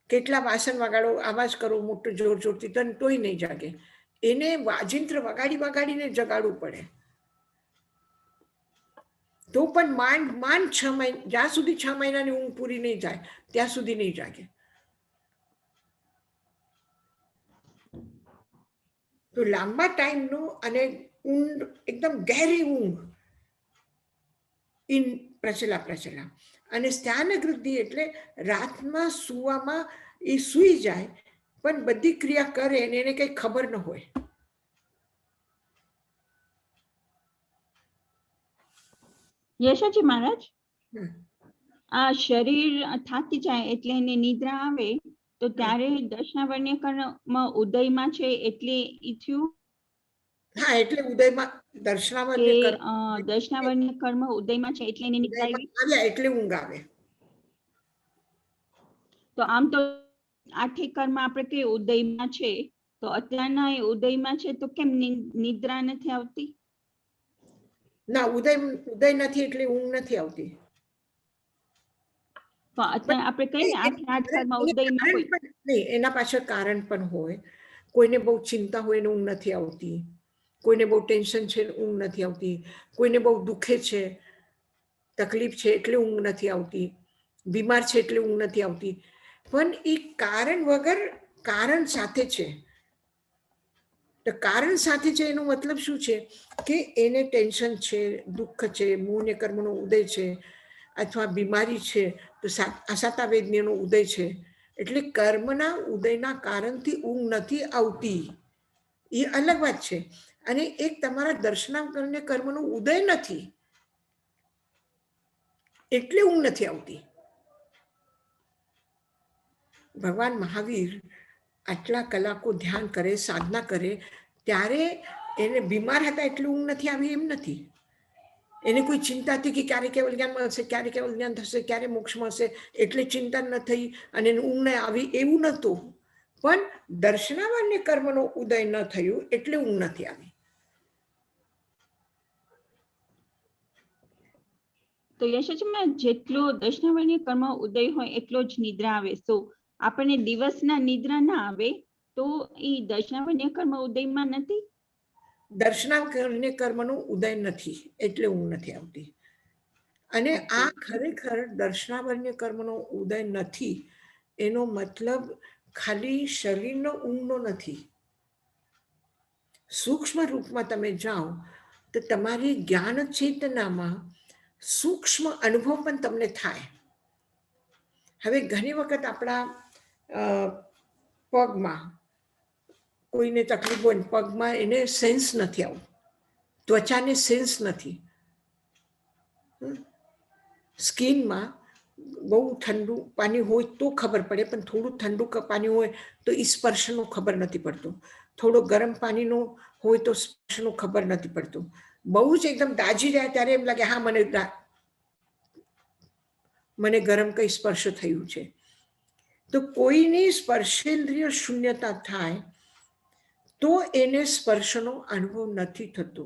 કેટલા વાસણ વગાડો, અવાજ કરો મોટો જોરથી, તોય નહીં જાગે. એને વાજિંત્ર વગાડીને જગાડવું પડે. તો પણ માંડ 6 મહિના, જ્યાં સુધી 6 મહિનાની ઊંઘ પૂરી નહીં જાય ત્યાં સુધી નહીં જાગે. તો લાંબા ટાઈમનું અને ઊંઘ, એકદમ ગહેરી ઊંઘ, ઇન પ્રચલા. અને સ્થાન વૃદ્ધિ એટલે રાતમાં સુવામાં એ સૂઈ જાય પણ બધી ક્રિયા કરે અને એને કઈ ખબર ન હોય. યશાજી મહારાજ, આ શરીર થાકી જાય એટલે એને નિદ્રા આવે, તો ત્યારે દર્શનાવર્ણ્ય કર્મ ઉદયમાં છે એટલે ઈ થયું. હા, એટલે ઉદયમાં દર્શનાવર્ણ્ય કર્મ ઉદયમાં છે એટલે એને નિદ્રા આવી, એટલે ઊંઘ આવે. તો આમ તો 8 કર્મ આપણે કહીએ ઉદયમાં છે, તો અત્યારના એ ઉદયમાં છે તો કેમ નિદ્રા નથી આવતી? ના, ઉદય નથી એટલે ઊંઘ નથી આવતી. તો અત્યારે આપણે કહીએ ને 8 કર્મ ઉદયમાં હોય, નહીં, એના પાછળ કારણ પણ હોય. કોઈને બહુ ચિંતા હોય ને ઊંઘ નથી આવતી, કોઈને બહુ ટેન્શન છે ઊંઘ નથી આવતી, કોઈને બહુ દુખે છે, તકલીફ છે એટલે ઊંઘ નથી આવતી, બીમાર છે એટલે ઊંઘ નથી આવતી. પણ એ કારણ વગર કારણ સાથે છે. તો કારણ સાથે છે એનો મતલબ શું છે કે એને ટેન્શન છે, દુઃખ છે, મૂળ કર્મનો ઉદય છે, અથવા બીમારી છે તો આશાતાવેદનીનો ઉદય છે. એટલે કર્મના ઉદયના કારણથી ઊંઘ નથી આવતી, એ અલગ વાત છે. અને એક તમારા દર્શનાવરણ્ય કર્મનો ઉદય નથી એટલે ઊંઘ નથી આવતી. ભગવાન મહાવીર આટલા કલાકો ધ્યાન કરે, સાધના કરે, ત્યારે એને બીમાર હતા એટલે ઊંઘ નથી આવી એમ નથી. એને કોઈ ચિંતા હતી કે ક્યારે કેવલ જ્ઞાન મળશે, ક્યારે કેવલ જ્ઞાન થશે, ક્યારે મોક્ષ મળશે, એટલે ચિંતા ન થઈ અને એને ઊંઘ ન આવી એવું નહોતું. પણ દર્શનાવરણ્ય કર્મનો ઉદય ન થયું એટલે ઊંઘ નથી આવી. તો યશોજીમાં જેટલો દર્શનાવરણીય કર્મ ઉદય હોય એટલો જ નિદ્રા આવે. સો આપણને દિવસના નિદ્રા ના આવે તો એ દર્શનાવરણીય કર્મ ઉદયમાં નથી. દર્શનાવરણ્ય કર્મનો ઉદય નથી એટલે ઊંઘ નથી આવતી. અને આ ખરેખર દર્શનાવરણ્ય કર્મનો ઉદય નથી એનો મતલબ ખાલી શરીરનો ઊંઘનો નથી. સૂક્ષ્મ રૂપમાં તમે જાઓ તો તમારી જ્ઞાન ચેતનામાં સૂક્ષ્મ અનુભવ પણ તમને થાય. હવે ઘણી વખત આપણા પગમાં કોઈને તકલીફ હોય, પગમાં એને સેન્સ નથી આવતું, ત્વચાને સેન્સ નથી. સ્કિનમાં બહુ ઠંડુ પાણી હોય તો ખબર પડે, પણ થોડું ઠંડુ પાણી હોય તો એ સ્પર્શનો ખબર નથી પડતો. થોડો ગરમ પાણીનો હોય તો સ્પર્શનો ખબર નથી પડતું. બહુ જ એકદમ દાજી રહ્યા ત્યારે એમ લાગે હા મને ગરમ કઈ સ્પર્શ થયું છે. તો કોઈની સ્પર્શેન્દ્રિય શૂન્યતા થાય તો એને સ્પર્શનો અનુભવ નથી થતો.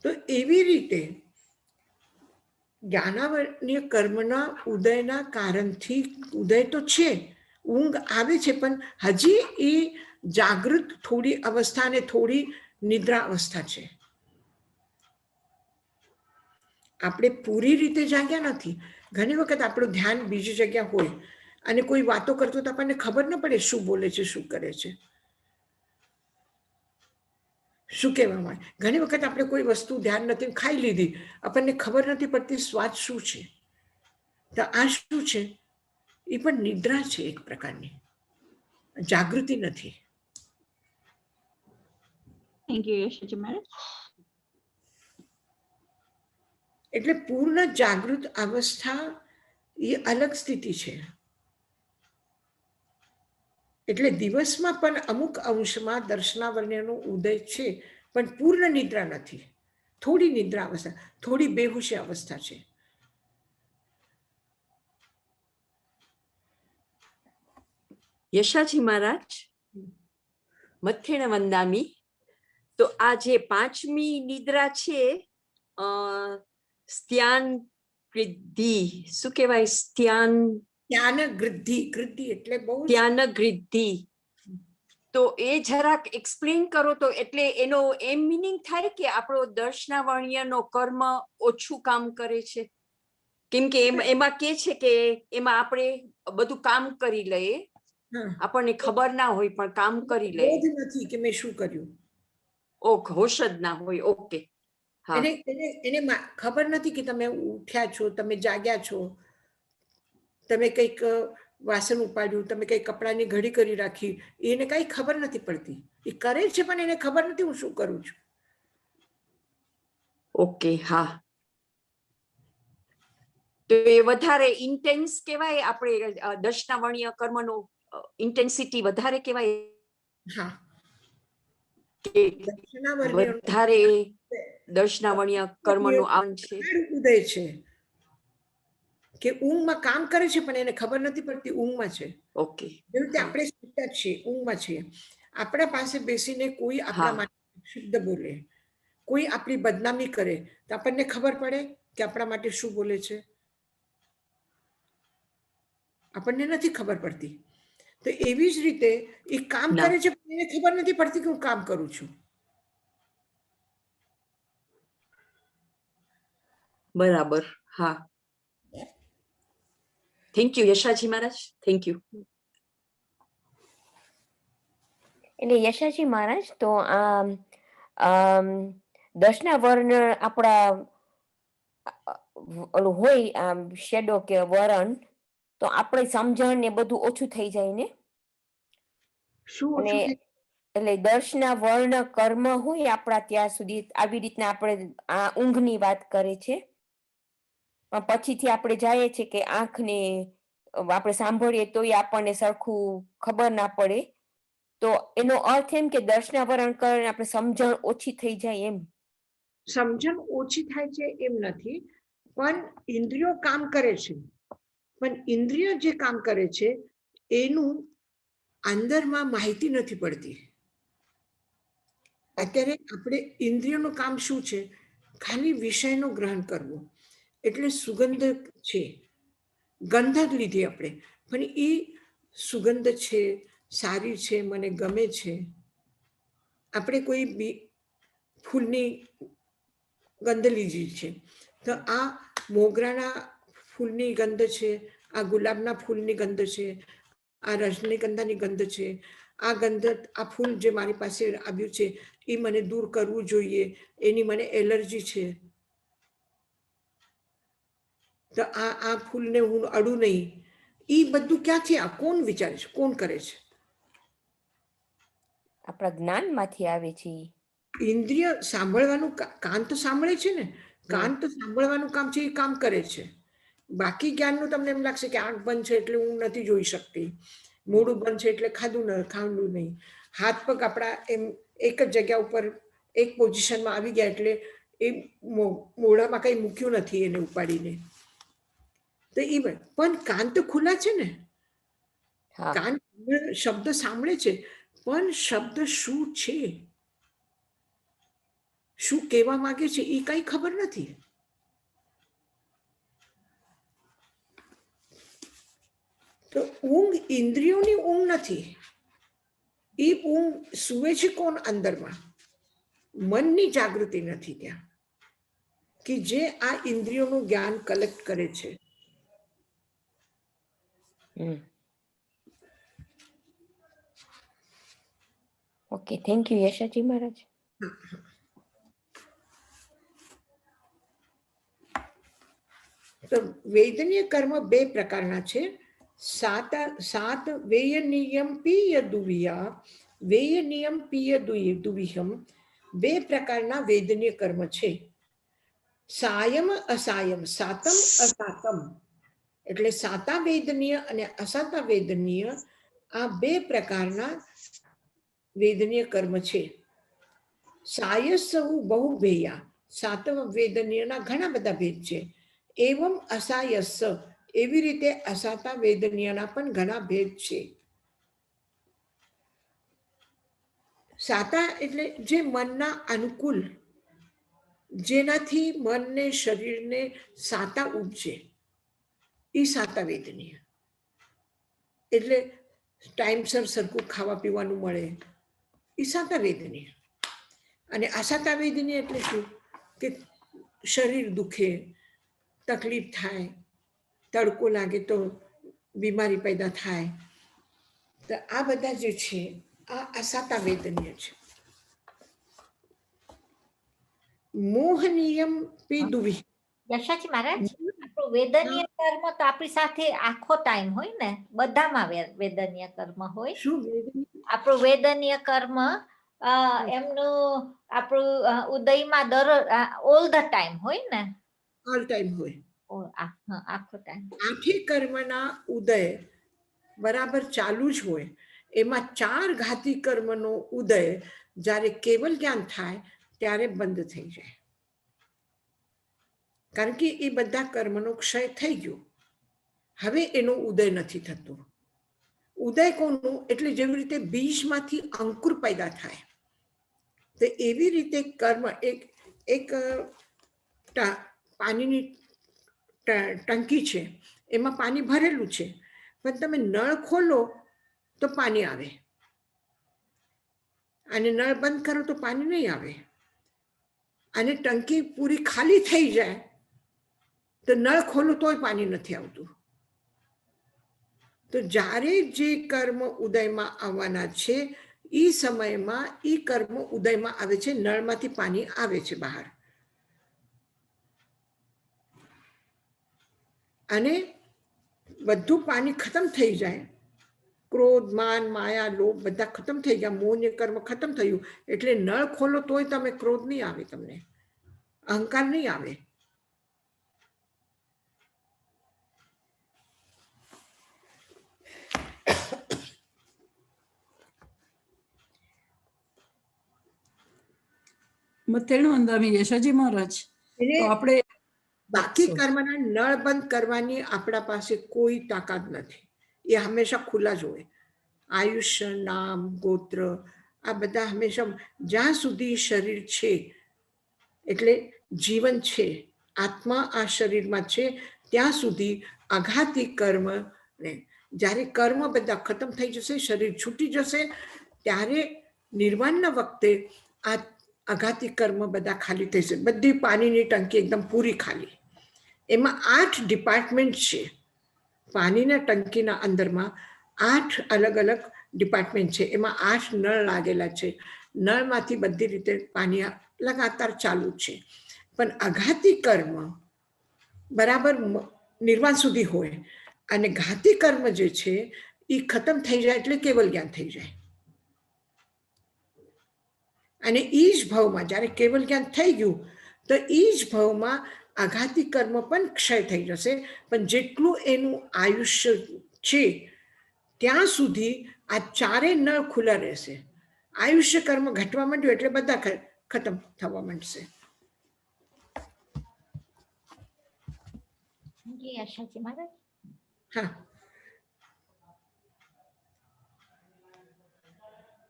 તો એવી રીતે જ્ઞાનાવરણીય કર્મના ઉદયના કારણથી ઉદય તો છે, ઊંઘ આવે છે, પણ હજી એ જાગૃત થોડી અવસ્થા અને થોડી નિદ્રા અવસ્થા છે. આપણે પૂરી રીતે જાગ્યા નથી. ઘણી વખત આપણું ધ્યાન બીજી જગ્યા હોય અને કોઈ વાતો કરતો તો આપણને ખબર ન પડે શું બોલે છે, શું કરે છે, શું કહેવા માંગે. ઘણી વખત આપણે કોઈ વસ્તુ ધ્યાન નથી, ખાઈ લીધી, આપણને ખબર નથી પડતી સ્વાદ શું છે. તો આ શું છે? એ પણ નિદ્રા છે એક પ્રકારની, જાગૃતિ નથી. થેન્ક યુ યશોજી મહારાજ. એટલે પૂર્ણ જાગૃત અવસ્થા એ અલગ સ્થિતિ છે. એટલે દિવસમાં પણ અમુક અંશમાં દર્શનાવરણ્યનો ઉદય છે, પણ પૂર્ણ નિદ્રા નથી. થોડી નિદ્રા અવસ્થા, થોડી બેહોશી અવસ્થા છે. યશાજી મહારાજ, મથેણ વંદામી. તો આ જે પાંચમી નિદ્રા છે, સ્થ્યાન ગૃદ્ધિ, શું કહેવાય? ધ્યાન ગૃદ્ધિ. ગૃદ્ધિ એટલે બહુ ધ્યાન ગૃદ્ધિ. તો એ જરાક એક્સપ્લેન કરો. તો એટલે એનો એમ મીનિંગ થાય કે આપણો દર્શનાવર્ણ્યનો કર્મ ઓછું કામ કરે છે? કેમ કે એમાં કે છે કે એમાં આપણે બધું કામ કરી લઈએ, આપણને ખબર ના હોય પણ કામ કરી લે. બોધ નથી કે મેં શું કર્યું. હોશ જ ના હોય. ઓકે. એને ખબર નથી કે તમે ઉઠ્યા છો, તમે જાગ્યા છો, તમે કંઈક વાસણ ઉપાડ્યું, તમે કંઈક કપડાની ઘડી કરી રાખી, એને કઈ ખબર નથી પડતી. એ કરે છે પણ એને ખબર નથી હું શું કરું છું. ઓકે. હા, તો એ વધારે ઇન્ટેન્સ કહેવાય. આપણે દર્શનાવર્ણ્ય કર્મનો ઇન્ટેન્સિટી વધારે કહેવાય. હા, વધારે દર્શનાવર્ણ્ય કર્મનું આમ છે ઉદય છે કે ઊંઘમાં કામ કરે છે પણ એને ખબર નથી પડતી ઊંઘમાં છે. ઓકે. જેવી રીતે આપણે સુતા છીએ, ઊંઘમાં છીએ, આપણા પાસે બેસીને કોઈ આપણા માટે શુદ્ધ બોલે, કોઈ આપણી બદનામી કરે તો આપણને ખબર પડે કે આપણા માટે શું બોલે છે? આપણને નથી ખબર પડતી. તો એવી જ રીતે એ કામ કરે છે પણ એને ખબર નથી પડતી કે હું કામ કરું છું. બરાબર. હા, thank you Yashaji Maharaj. Thank you. એટલે યશાજી મહારાજ, તો દર્શનાવર્ણ આપણા ઓલું હોય આમ શેડો કે વરણ, તો આપણે સમજણ ને બધું ઓછું થઈ જાય ને. શું ઓછું અને થાય? એટલે દર્શના વર્ણ કર્મ હોય આપણા ત્યાં સુધી, આવી રીતના આપણે આ ઊંઘની વાત કરે છે. પણ પછીથી આપણે જઈએ છીએ કે આંખને આપણે સાંભળીએ તોય આપણને સરખું ખબર ના પડે, તો એનો અર્થ એમ કે દર્શનાવરણ કરીને આપણે સમજણ ઓછી થઈ જાય એમ. સમજણ ઓછી થાય છે એમ નથી, પણ ઇન્દ્રિયો કામ કરે છે. પણ ઇન્દ્રિય જે કામ કરે છે એનું અંદરમાં માહિતી નથી પડતી. અત્યારે આપણે ઇન્દ્રિયોનું કામ શું છે? ખાલી વિષયનું ગ્રહણ કરવું. એટલે સુગંધ છે, ગંધ જ લીધી આપણે, પણ એ સુગંધ છે, સારી છે, મને ગમે છે. આપણે કોઈ ફૂલની ગંધ લીધી છે, તો આ મોગરાના ફૂલની ગંધ છે, આ ગુલાબના ફૂલની ગંધ છે, આ રજનીગંધાની ગંધ છે. આ ગંધ, આ ફૂલ જે મારી પાસે આવ્યું છે એ મને દૂર કરવું જોઈએ, એની મને એલર્જી છે, તો આ ફૂલને હું અડું નહીં. એ બધું ક્યાંથી આ કોણ વિચારે છે, કોણ કરે છે? આપણા જ્ઞાનમાંથી આવે છે ઈ. ઇન્દ્રિય સાંભળવાનું, કાન તો સાંભળે છે ને, કાન તો સાંભળવાનું કામ છે, એ કામ કરે છે. બાકી જ્ઞાનનું તમને એમ લાગશે કે આંખ બંધ છે એટલે હું નથી જોઈ શકતી, મોઢું બંધ છે એટલે ખાવું નહીં, હાથ પગ આપણા એમ એક જ જગ્યા ઉપર એક પોઝિશનમાં આવી ગયા એટલે એ મોઢામાં કંઈ મૂક્યું નથી એને ઉપાડીને. તો એ પણ કાન તો ખુલ્લા છે ને, કાન શબ્દ સાંભળે છે, પણ શબ્દ શું છે, શું કહેવા માંગે છે એ કઈ ખબર નથી. તો ઊંઘ ઇન્દ્રિયોની ઊંઘ નથી. એ ઊંઘ સુવે છે કોણ? અંદરમાં. મનની જાગૃતિ નથી ત્યાં, કે જે આ ઇન્દ્રિયોનું જ્ઞાન કલેક્ટ કરે છે. ઓકે, થેન્ક યુ યશાજી મહારાજ. તો વેદનીય કર્મ બે પ્રકારના છે. સાત વેય નિયમ પીય દુવિયા, વેય નિયમ પીય દુવિહમ, બે પ્રકારના વેદનીય કર્મ છે. સાયમ અસાયમ, સાતમ અસાતમ, એટલે સાતા વેદનીય અને અસાતા વેદનીય, આ બે પ્રકારના વેદનીય કર્મ છે. સાયસૌ બહુ ભેયા, સાતમ વેદનીયના ઘણા બધા ભેદ છે. એવમ અસાયસ, એવી રીતે અસાતા વેદનીયના પણ ઘણા ભેદ છે. સાતા એટલે જે મનના અનુકૂળ, જેનાથી મનને શરીરને સાતા ઉપજે, એ સાતા વેદનીય. એટલે ટાઈમસર સરખું ખાવા પીવાનું મળે, એ સાતા વેદનીય. અને અસાતા વેદનીય એટલે શું? કે શરીર દુખે, તકલીફ થાય, તડકો લાગે તો બીમારી પેદા થાય, તો આ બધા જે છે આ અસાતા વેદનીય છે. મોહનીયમ પીદુવી. યશાજી મહારાજ, આપણું વેદનીય કર્મ તો આપણી સાથે આખો ટાઈમ હોય ને, બધામાં વેદનીય કર્મ હોય. શું વેદનીય? આપણું વેદનીય કર્મ એમનું આપણું ઉદયમાં ઓલ ધ ટાઈમ હોય ને? ઓલ ટાઈમ હોય. આખો ટાઈમ. આઠે કર્મના ઉદય બરાબર ચાલુ જ હોય. એમાં 4 ઘાતી કર્મનો ઉદય જ્યારે કેવલ જ્ઞાન થાય ત્યારે બંધ થઈ જાય, કારણ કે એ બધા કર્મનો ક્ષય થઈ ગયો. હવે એનો ઉદય નથી થતો. ઉદય કોનું? એટલે જેવી રીતે બીજમાંથી અંકુર પેદા થાય, તો એવી રીતે કર્મ એક પાણીની ટંકી છે, એમાં પાણી ભરેલું છે, પણ તમે નળ ખોલો તો પાણી આવે, અને નળ બંધ કરો તો પાણી નહીં આવે. અને ટંકી પૂરી ખાલી થઈ જાય તો નળ ખોલો તોય પાણી નથી આવતું. તો જ્યારે જે કર્મ ઉદયમાં આવવાના છે એ સમયમાં એ કર્મ ઉદયમાં આવે છે, નળમાંથી પાણી આવે છે બહાર. અને બધું પાણી ખતમ થઈ જાય, ક્રોધ, માન, માયા, લોભ બધા ખતમ થઈ ગયા, મોહન્ય કર્મ ખતમ થયું, એટલે નળ ખોલો તોય તમે ક્રોધ નહીં આવે, તમને અહંકાર નહીં આવે. મતેણું અંદામી યશાજી મહારાજ, તો આપણે બાકી Sorry. કર્મના નળ બંધ કરવાની આપણા પાસે કોઈ તાકાત નથી. એ હંમેશા ખુલ્લા જ હોય. આયુષ્ય, નામ, ગોત્ર આ બધા હંમેશા, જ્યાં સુધી શરીર છે એટલે જીવન છે, આત્મા આ શરીરમાં છે, ત્યાં સુધી આઘાતી કર્મ ને જ્યારે કર્મ બધા ખતમ થઈ જશે, શરીર છૂટી જશે, ત્યારે નિર્વાણના વખતે આ આઘાતી કર્મ બધા ખાલી થઈ જશે. બધી પાણીની ટંકી એકદમ પૂરી ખાલી. એમાં 8 ડિપાર્ટમેન્ટ છે. પાણીના ટંકીના અંદરમાં 8 અલગ અલગ ડિપાર્ટમેન્ટ છે. એમાં 8 નળ લાગેલા છે. નળમાંથી બધી રીતે પાણી લગાતાર ચાલુ છે. પણ આઘાતી કર્મ બરાબર નિર્વાણ સુધી હોય, અને ઘાતી કર્મ જે છે એ ખતમ થઈ જાય એટલે કેવલ જ્ઞાન થઈ જાય. અને એ જ ભાવમાં જ્યારે કેવલ જ્ઞાન થઈ ગયું તો એ જ ભાવમાં આઘાતી કર્મ પણ ક્ષય થઈ જશે. પણ જેટલું એનું આયુષ્ય છે ત્યાં સુધી આ ચારે નળ ખુલ્લા રહેશે. આયુષ્ય કર્મ ઘટવા માંડ્યું એટલે બધા ખતમ થવા માંડશે. જી આશાજી મહારાજ. હા,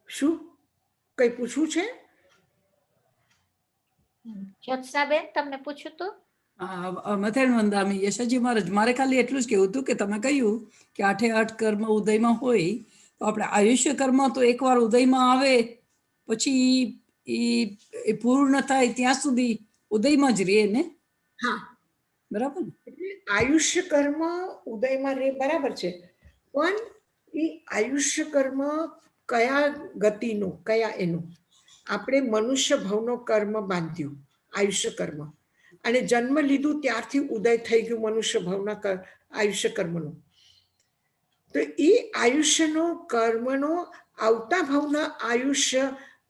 શું કઈ પૂછવું છે? જ્યોત્સનાબેન તમને પૂછ્યું તું? મથેણ વંદામી યશાજી મહારાજ, મારે ખાલી એટલું જ કહેવું હતું કે તમે કહ્યું કે 8 કર્મ ઉદયમાં હોય, તો આપણે આયુષ્ય કર્મ તો એકવાર ઉદયમાં આવે પછી એ પૂર્ણ થાય ત્યાં સુધી ઉદયમાં જ રહે ને? હા, બરાબર ને? એટલે આયુષ્ય કર્મ ઉદયમાં રે બરાબર છે, પણ એ આયુષ્ય કર્મ કયા ગતિનું, કયા એનું? આપણે મનુષ્ય ભવનો કર્મ બાંધ્યું આયુષ્ય કર્મ, અને જન્મ લીધું ત્યારથી ઉદય થઈ ગયું મનુષ્ય ભવના આયુષ્ય કર્મનું. તો એ આયુષ્યનો કર્મનો આવતા ભાવના આયુષ્ય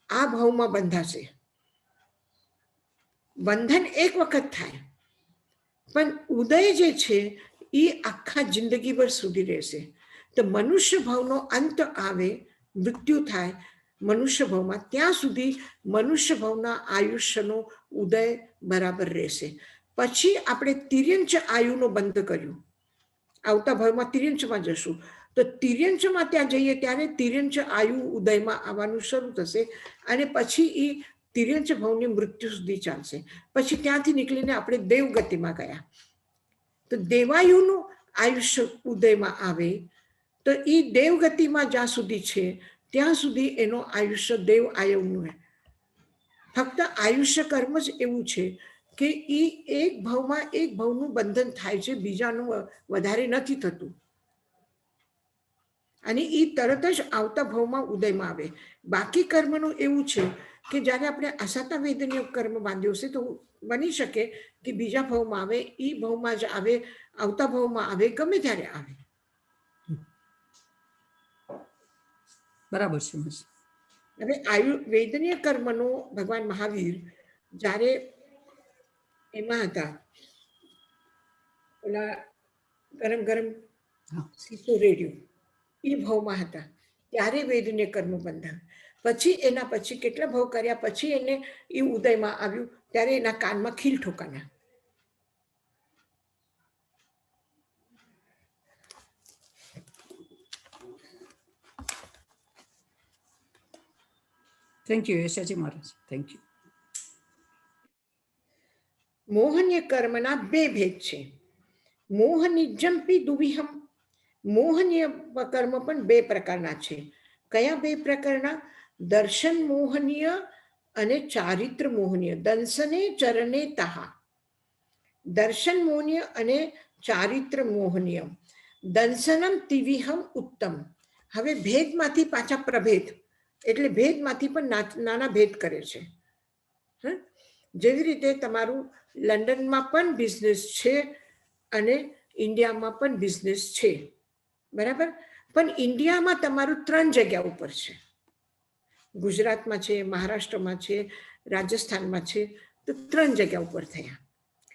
આ ભાવમાં બંધાશે. બંધન એક વખત થાય, પણ ઉદય જે છે એ આખા જિંદગીભર સુધી રહેશે. તો મનુષ્ય ભાવનો અંત આવે, મૃત્યુ થાય મનુષ્ય ભાવમાં, ત્યાં સુધી મનુષ્ય ભાવના આયુષ્યનો ઉદય બરાબર રહેશે. પછી આપણે તિર્યંચ આયુનો બંધ કર્યું. આવતા ભાવમાં તિર્યંચમાં જશું, તો તિર્યંચમાં ત્યાં જઈએ ત્યારે તિર્યંચ આયુ ઉદયમાં આવવાનું શરૂ થશે, અને પછી એ તિર્યંચ ભાવની મૃત્યુ સુધી ચાલશે. પછી ત્યાંથી નીકળીને આપણે દેવગતિમાં ગયા. તો દેવાયુનું આયુષ્ય ઉદયમાં આવે, તો એ દેવગતિમાં જ્યાં સુધી છે ત્યાં સુધી એનો આયુષ્ય દેવ આયુનું. ફક્ત આયુષ્ય કર્મ જ એવું છે કે એ એક ભાવનું બંધન થાય છે, બીજાનું વધારે નથી થતું, અને એ તરત જ આવતા ભાવમાં ઉદયમાં આવે. બાકી કર્મનું એવું છે કે જ્યારે આપણે અસાતા વેદનીય કર્મ બાંધ્યો છે તો બની શકે કે બીજા ભાવમાં આવે, એ ભાવમાં જ આવે, આવતા ભાવમાં આવે, ગમે ત્યારે આવે. બરાબર છે. હવે વેદનીય કર્મનો ભગવાન મહાવીર જ્યારે એમાં હતા, ઓલા ગરમ ગરમ સીસો રેડિયો એ ભાવમાં હતા, ત્યારે વેદનીય કર્મ બંધા. પછી એના પછી કેટલા ભાવ કર્યા પછી એને એ ઉદયમાં આવ્યું, ત્યારે એના કાનમાં ખીલ ઠોકાના. Thank you Yashaji Maharaj, thank you. મોહનીય કર્મના 2 ભેદ છે. મોહનિજ્જંપી દુવિહમ. મોહનીય કર્મ પણ 2 પ્રકારના છે. કયા 2 પ્રકારના? દર્શન મોહનીય અને ચારિત્ર મોહનીય. દંશને ચરણે તાહા. દર્શન મોહનીય અને ચારિત્ર મોહનીય. દંશનમ તિવિહમ ઉત્તમ. હવે ભેદમાંથી પાછા પ્રભેદ, એટલે ભેદમાંથી પણ નાના ભેદ કરે છે. જેવી રીતે તમારું લંડનમાં પણ બિઝનેસ છે અને ઇન્ડિયામાં પણ બિઝનેસ છે, બરાબર. પણ ઇન્ડિયામાં તમારું 3 જગ્યા ઉપર છે. ગુજરાતમાં છે, મહારાષ્ટ્રમાં છે, રાજસ્થાનમાં છે, તો 3 જગ્યા ઉપર થયા.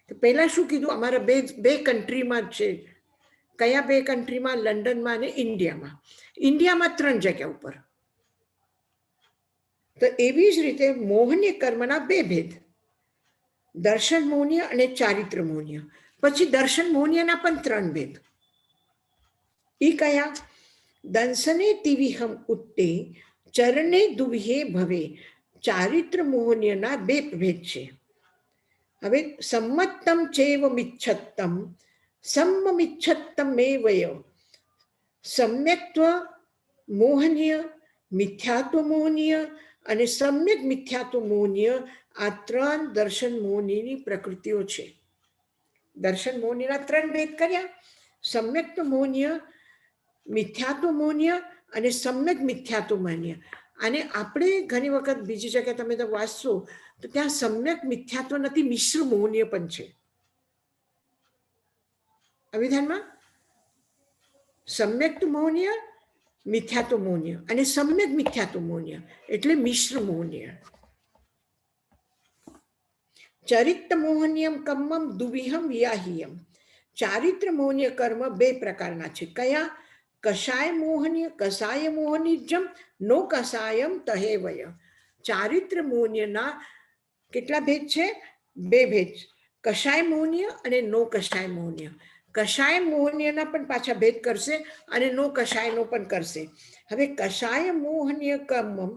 તો પહેલા શું કીધું, અમારા બે કન્ટ્રીમાં છે. કયા 2 કન્ટ્રીમાં? લંડનમાં અને ઇન્ડિયામાં. ઇન્ડિયામાં 3 જગ્યા ઉપર. તો એવી જ રીતે મોહનીય કર્મના 2 ભેદ, દર્શન મોહનીય અને ચારિત્ર મોહનીય. પછી દર્શન મોહનીયના પણ 3 ભેદ. એ કયા? દંશને તિવિહમ ઉત્તે ચરણે દુવિહે ભવે. ચારિત્ર મોહનીયના 2 ભેદ છે. હવે સંમતમ ચેવ મિચ્છત્તમ સમ્મમિચ્છત્તમેવય. સમ્યક્ત્વ મોહનીય, મિથ્યાત્વ મોહનીય અને સમ્યક મિથ્યાત્વ મોહનીય, આ 3 દર્શન મોહનીયની પ્રકૃતિઓ છે. દર્શન મોહનીયના 3 ભેદ કર્યા: સમ્યક્ત્વ મોહનીય, મિથ્યાત્વ મોહનીય અને સમ્યક મિથ્યાત્વ મોહનીય. અને આપણે ઘણી વખત બીજી જગ્યાએ તમે તો વાંચશો તો ત્યાં સમ્યક મિથ્યાત્વ નથી, મિશ્ર મોહનીય પણ છે. અભિધાનમાં સમ્યક મોહનીય, મિથ્યાત્વ મોહનીય અને સમ્યક મિથ્યાત્વ મોહનીય એટલે મિશ્ર મોહનીય. ચરિત્ર મોહનીયમ કર્મમ દુવિહમ વ્યાહિયમ. ચારિત્ર મોહનીય કર્મ 2 પ્રકારના છે. કયા? કષાય મોહનીય, કષાય મોહનીજમ નો કષાયમ તહેવય. ચારિત્ર મોહનીયના કેટલા ભેદ છે? 2 ભેદ. કષાય મોહનીય અને નો કષાય મોહનીય. કષાય મોહનીયના પણ પાછા ભેદ કરશે અને નો કષાયનો પણ કરશે. હવે કષાય મોહનીય કર્મમ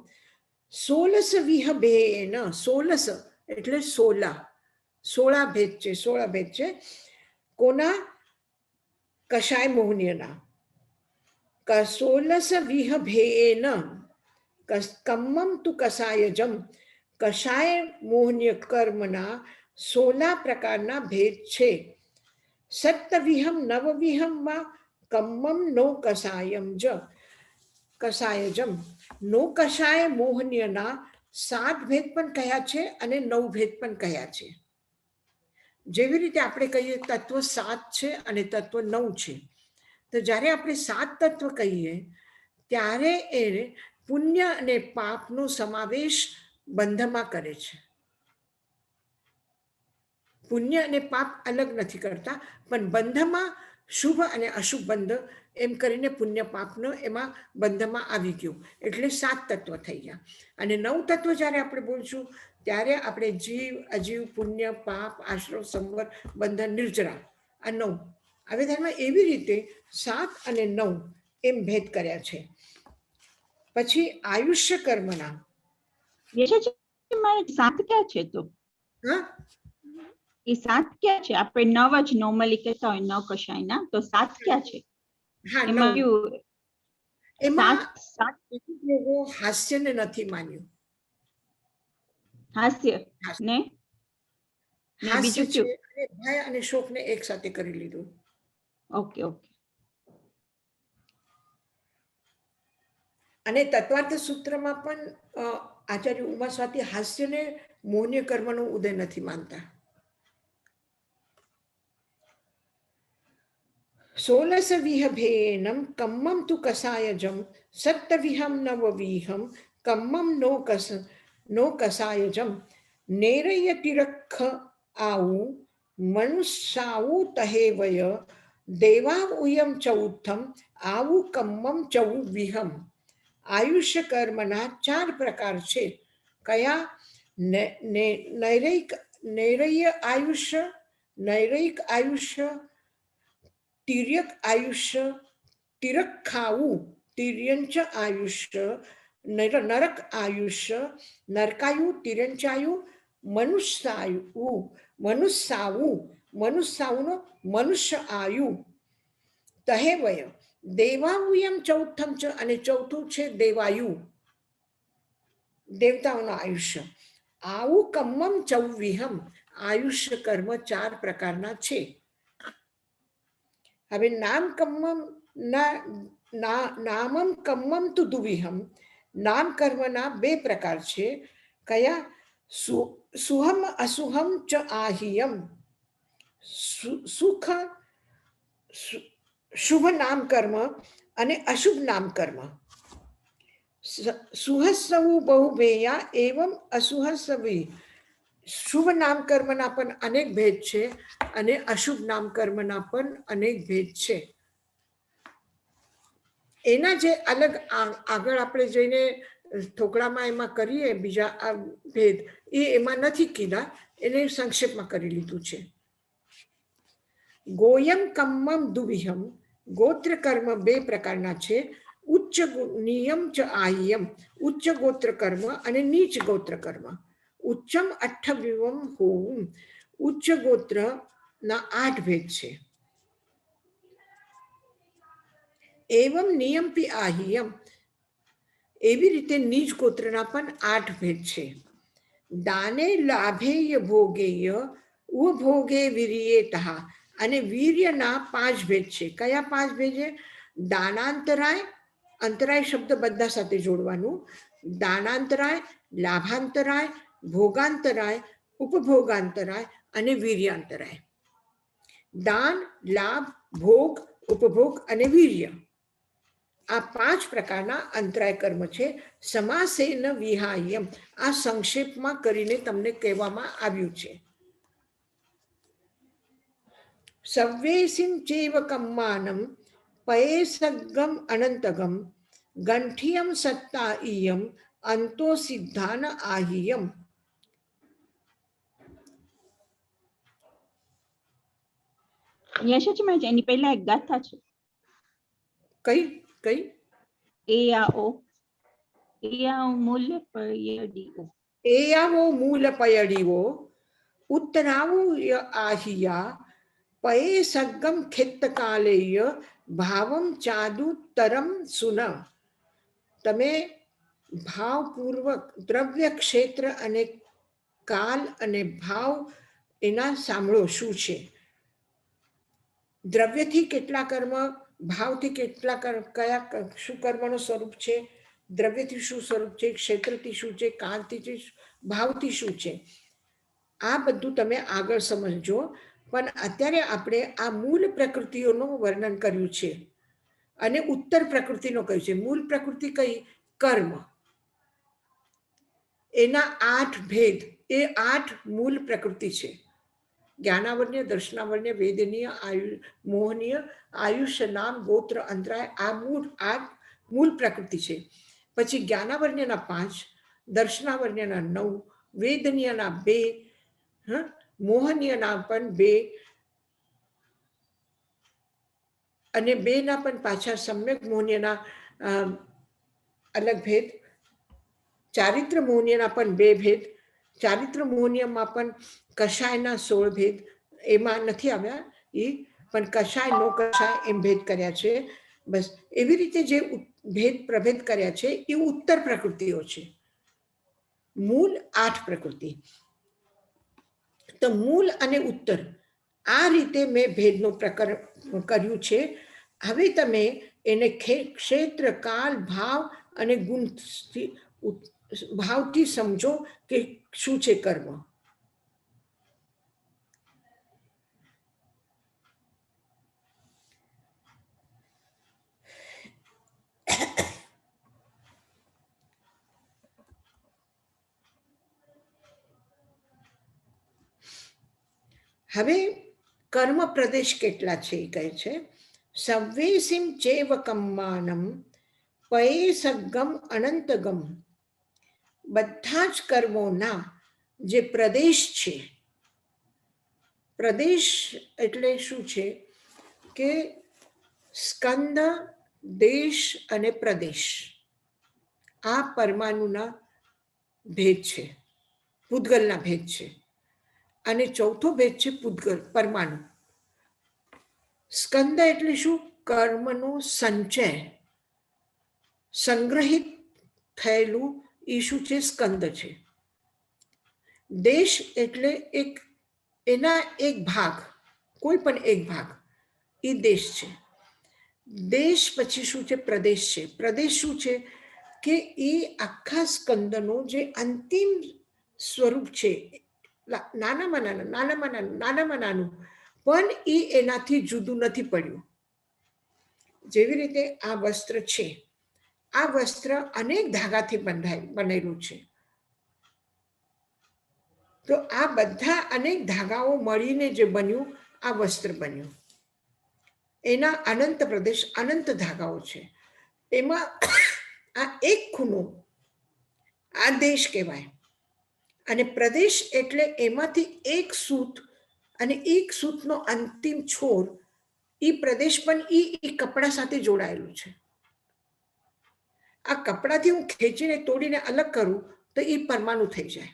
16 વિહભેન. 16 એટલે 16 ભેદ છે. 16 ભેદ છે. કોના? કષાય મોહનીયના. 16 વિહભેન કમ્મમ તુ કષાયજમ. કષાય મોહનીય કર્મના 16 પ્રકારના ભેદ છે. સત્તવિહમ નવવિહમ વા કમ્મમ નો કષાયમ જ. કષાયજમ. નો કષાય મોહનીયના 7 ભેદ પણ કયા છે અને 9 ભેદ પણ કયા છે. જેવી રીતે આપણે કહીએ તત્વ 7 છે અને તત્વ 9 છે. તો જ્યારે આપણે 7 તત્વ કહીએ ત્યારે એ પુણ્ય અને પાપનો સમાવેશ બંધમાં કરે છે. પુણ્ય અને પાપ અલગ નથી કરતા, પણ બંધમાં શુભ અને અશુભ બંધ એમ કરીને પુણ્ય પાપનો એમાં બંધમાં આવી ગયું એટલે 7 તત્વ થઈ ગયા. અને 9 તત્વ જ્યારે આપણે બોલશું ત્યારે આપણે જીવ, અજીવ, પુણ્ય, પાપ, આશ્રવ, સંવર, બંધન, નિર્જરા, આ 9. હવે ધર્મમાં એવી રીતે 7 અને 9 એમ ભેદ કર્યા છે. પછી આયુષ્ય કર્મના મારે 7 ક્યાં છે? તો હા એ 7 ક્યાં છે? આપણે 9 જ નોર્મલી કહેતા હોય, 9 કષાયના. તો 7 ક્યાં છે? હા એમાં 9. એમાં 7 લોકો હાસ્યને નથી માન્યું. હાસ્ય ને હાસ્ય બીજું છે કયું? અને ભય અને શોકને એક સાથે કરી લીધું. Okay okay. અને તત્વાર્થ સૂત્રમાં પણ આચાર્ય ઉમા સ્વાતિ હાસ્યને મોહનીય કર્મનો ઉદય નથી માનતા. 16 વિહભેનમ કમ્મમ તુ કષાયજમ સત્તવિહમ નવવિહમ કમ્મમ નો કષાયજમ નેરય તિરખ આવું મનુષ્યાવું તહેવય દેવા ઉયમ ચૌથમ આવું કમ્મમ ચૌવિહમ. આયુષ્ય કર્મના 4 પ્રકાર છે. કયા? નૈરય આયુષ્ય, નૈરયિક આયુષ્ય, તિર્યક આયુષ્ય, તિરખાવું, તિર્યંચ આયુષ્ય, નરક આયુષ્ય, નરકાયુ, તિર્યંચાયુ, મનુષ્યાવુનો મનુષ્ય આયુ તહેવય દેવાયુયમ ચૌથમ ચ. અને ચોથું છે દેવાયુ, દેવતાઓનું આયુષ્ય. આવું કમ્મમ ચૌવિહમ. આયુષ્ય કર્મ 4 પ્રકારના છે. હવે નામમ કમ્મમ તુ દુવિહમ. નામ કર્મના 2 પ્રકાર છે. કયા? સુહમ અસુહમ ચ આહિયમ. સુખ શુભ નામ કર્મ અને અશુભ નામ કર્મ. સુહસ્સવુ બહુભેયા એવમ અસુહસ્સવી. શુભ નામ કર્મના પણ અનેક ભેદ છે અને અશુભ નામ કર્મના પણ અનેક ભેદ છે. એના જે અલગ આગળ આપણે જઈને ઠોકળામાં એમાં કરીએ બીજા આ ભેદ એ એમાં નથી કીધા, એને સંક્ષેપમાં કરી લીધું છે. ગોયમ કમ્મમ દુવિહમ. ગોત્ર કર્મ બે પ્રકારના છે. ઉચ્ચ નિયમ ચ આહ્યમ. ઉચ્ચ ગોત્ર કર્મ અને નીચ ગોત્ર કર્મ. ઉચ્ચમ અઠ્ઠવ્યમ હોવું. ઉચ્ચ ગોત્ર ના 8 ભેદ છે. એવમ નિયમપી આહ્યમ. એવી રીતે નીચ ગોત્રના પણ 8 ભેદ છે. દાને લાભેય ભોગેય ભોગે વીર્યેતઃ. અને વીર્યના 5 ભેદ છે. કયા 5 ભેદ છે? દાનાંતરાય. અંતરાય શબ્દ બધા સાથે જોડવાનું. દાનાંતરાય, લાભાંતરાય, ભોગાંતરાય, ઉપભોગાંતરાય અને વીર્યાંતરાય. દાન, લાભ, ભોગ, ઉપભોગ અને વીર્ય, આ 5 પ્રકારના અંતરાય કર્મ છે. સમાસેન વિહાયમ. આ સંક્ષેપમાં કરીને તમને કહેવામાં આવ્યું છે. સવ્યેસિમ ચેવ કમ્માનમ પયેસગ્ગમ અનંતગમ ગંઠિયમ સત્તા ઈયમ અંતો સિદ્ધાન આહિયમ. યશોજી મહારાજ, એની પહેલા એક ગાથા છે. કઈ કઈ? એયાઓ મૂલ્ય પયડીઓ. એયાવો મૂલ પયડીવો ઉત્તરાવો આહિયા પયે સગ્ગમ ખેત્ત કાલેય ભાવમ ચાદુ તરમ સુન. તમે ભાવપૂર્વક દ્રવ્ય, ક્ષેત્ર અને કાલ અને ભાવ એના સાંભળો શું છે. દ્રવ્યથી કેટલા કર્મ, ભાવથી કેટલા કયા શું કર્મનું સ્વરૂપ છે, દ્રવ્યથી શું સ્વરૂપ છે, ક્ષેત્રથી શું છે, કાલથી ભાવથી શું છે, આ બધું તમે આગળ સમજજો. પણ અત્યારે આપણે આ મૂળ પ્રકૃતિઓનું વર્ણન કર્યું છે અને ઉત્તર પ્રકૃતિનો કહ્યું છે. મૂળ પ્રકૃતિ કઈ? કર્મ. એના 8 ભેદ, એ 8 મૂળ પ્રકૃતિ છે. જ્ઞાનાવર્ણ્ય, દર્શનાવર્ણ્ય, વેદનીય, મોહનીય, આયુષ્ય, નામ, ગોત્ર, અંતરાય, આ મૂળ પ્રકૃતિ છે. પછી જ્ઞાનાવર્ણ્યના 5, દર્શનાવર્ણ્યના 9, વેદનીયના 2, મોહનીયના પણ 2 અને 2 ના પણ પાછા સમ્યક મોહનીયના અલગ ભેદ. ચારિત્ર મોહનીયના પણ 2 ભેદ. ચારિત્ર મોહનીયમાં પણ કષાયના 16 ભેદ એમાં નથી આવ્યા એ, પણ કષાય, નો કષાય એમ ભેદ કર્યા છે. બસ એવી રીતે જે ભેદ પ્રભેદ કર્યા છે એ ઉત્તર પ્રકૃતિઓ છે. મૂળ 8 પ્રકૃતિ. તો મૂળ અને ઉત્તર આ રીતે મેં ભેદનું પ્રકરણ કર્યું છે. હવે તમે એને ક્ષેત્ર, કાલ, ભાવ અને ગુણથી ભાવથી સમજો કે શું છે કર્મ. હવે કર્મ પ્રદેશ કેટલા છે એ કહે છે. સવ્યેસિમ ચેવ કમ્માનમ પયે સગ્ગમ અનંતગમ. બધા જ કર્મોના જે પ્રદેશ છે. પ્રદેશ એટલે શું છે કે સ્કંદ, દેશ અને પ્રદેશ આ પરમાણુના ભેદ છે, પૂતગલના ભેદ છે. અને ચોથો ભેદ છે પૂતગલ, પરમાણુ. સ્કંદ એટલે શું? કર્મનો સંચય, સંગ્રહિત થયેલું એ શું છે? સ્કંદ છે. દેશ એટલે એના એક ભાગ, કોઈ પણ એક ભાગ એ દેશ છે. દેશ પછી શું છે? પ્રદેશ છે. પ્રદેશ શું છે કે એ આખા સ્કંદનો જે અંતિમ સ્વરૂપ છે, નાનામાં નાનું, નાનું, પણ એ એનાથી જુદું નથી પડ્યું. જેવી રીતે આ વસ્ત્ર છે, આ વસ્ત્ર અનેક ધાગાથી બનેલું છે. તો આ બધા અનેક ધાગાઓ મળીને જે બન્યું આ વસ્ત્ર બન્યું. એના અનંત પ્રદેશ, અનંત ધાગાઓ છે. એમાં આ એક ખૂણો આ દેશ કહેવાય. અને પ્રદેશ એટલે એમાંથી એક સૂત, અને એક સૂતનો અંતિમ છોર, એ પ્રદેશ પણ એ કપડા સાથે જોડાયેલું છે. આ કપડાથી હું ખેંચીને તોડીને અલગ કરું તો એ પરમાણુ થઈ જાય.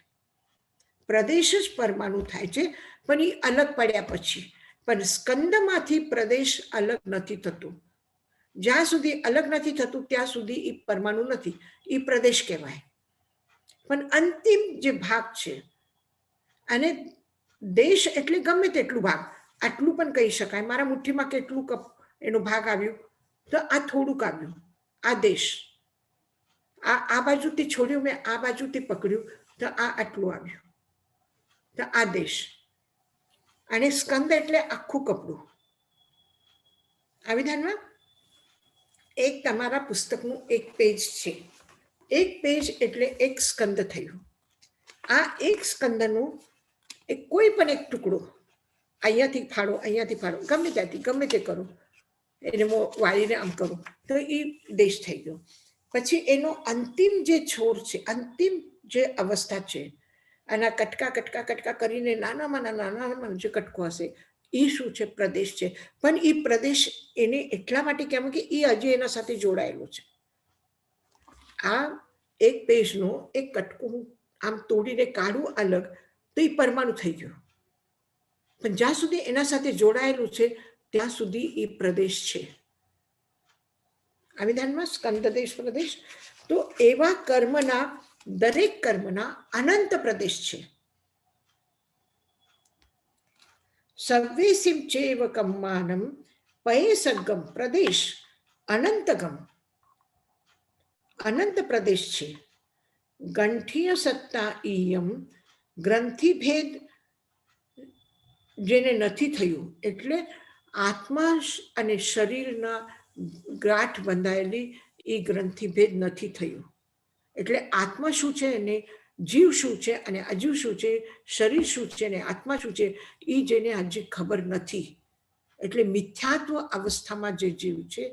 પ્રદેશ જ પરમાણુ થાય છે, પણ એ અલગ પડ્યા પછી. પણ સ્કંદમાંથી પ્રદેશ અલગ નથી થતું. જ્યાં સુધી અલગ નથી થતું ત્યાં સુધી એ પરમાણુ નથી, એ પ્રદેશ કહેવાય. પણ અંતિમ જે ભાગ છે, અને દેશ એટલે ગમે તેટલું ભાગ, આટલું પણ કહી શકાય, મારા મુઠ્ઠીમાં કેટલું એનો ભાગ આવ્યું, તો આ થોડુંક આવ્યું, આ દેશ. આ બાજુથી છોડ્યું મેં, આ બાજુથી પકડ્યું તો આ આટલું આવ્યું, તો આ દેશ. અને સ્કંદ એટલે આખું કપડું. આવી ધ્યાનમાં એક તમારા પુસ્તકનું એક પેજ છે. એક પેજ એટલે એક સ્કંદ થયું. આ એક સ્કંદનું કોઈ પણ એક ટુકડો, અહીંયાથી ફાળો, અહીંયાથી ફાળો, ગમે ત્યાંથી ગમે તે કરો, એને વાળીને આમ કરો તો એ દેશ થઈ ગયો. પછી એનો અંતિમ જે છોડ છે, અંતિમ જે અવસ્થા છે, આના કટકા કટકા કટકા કરીને નાનામાં જે કટકો હશે એ શું છે? પ્રદેશ છે. પણ એ પ્રદેશ એને એટલા માટે કેમ કે એ હજી એના સાથે જોડાયેલો છે. આ એક પેજનો એક કટકો આમ તોડીને કાઢું અલગ તો એ પરમાણુ થઈ ગયો. પણ જ્યાં સુધી એના સાથે જોડાયેલું છે ત્યાં સુધી એ પ્રદેશ છે. આ વિધાનમાં સ્કંદ દેશ પ્રદેશ. તો એવા કર્મના, દરેક કર્મના અનંત પ્રદેશ છે. સર્વેસિમ ચેવ કમ્માનમ પયે સગમ પ્રદેશ અનંતગમ. અનંત પ્રદેશ છે. ગંઠીય સત્તા ઈયમ ગ્રંથિભેદ જેને નથી થયું, એટલે આત્મા અને શરીરના ગાંઠ બંધાયેલી એ ગ્રંથિભેદ નથી થયું. એટલે આત્મા શું છે અને જીવ શું છે અને અજીવ શું છે, શરીર શું છે અને આત્મા શું છે, એ જેને હજી ખબર નથી. એટલે મિથ્યાત્વ અવસ્થામાં જે જીવ છે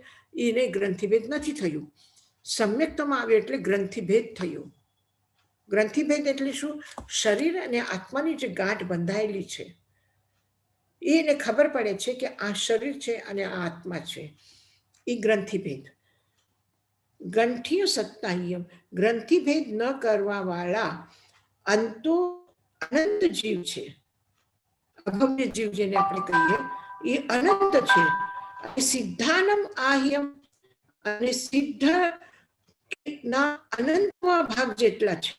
એને ગ્રંથિભેદ નથી થયું. સમ્યક્તમાં આવે એટલે ગ્રંથિભેદ થયું. ગ્રંથિભેદ એટલે શું? શરીર અને આત્માની જે ગાંઠ બંધાયેલી છે એને ખબર પડે છે કે આ શરીર છે અને આ આત્મા છે, એ ગ્રંથિભેદ. ગંઠીય સત્તાયમ, ગ્રંથિભેદ ન કરવા વાળા અંતો અનંત જીવ છે. અભવ્ય જીવ જેને આપણે કહીએ એ અનંત છે. સિદ્ધાનમ આહ્યમ, અને સિદ્ધ ના અનંતમાં ભાગ જેટલા છે.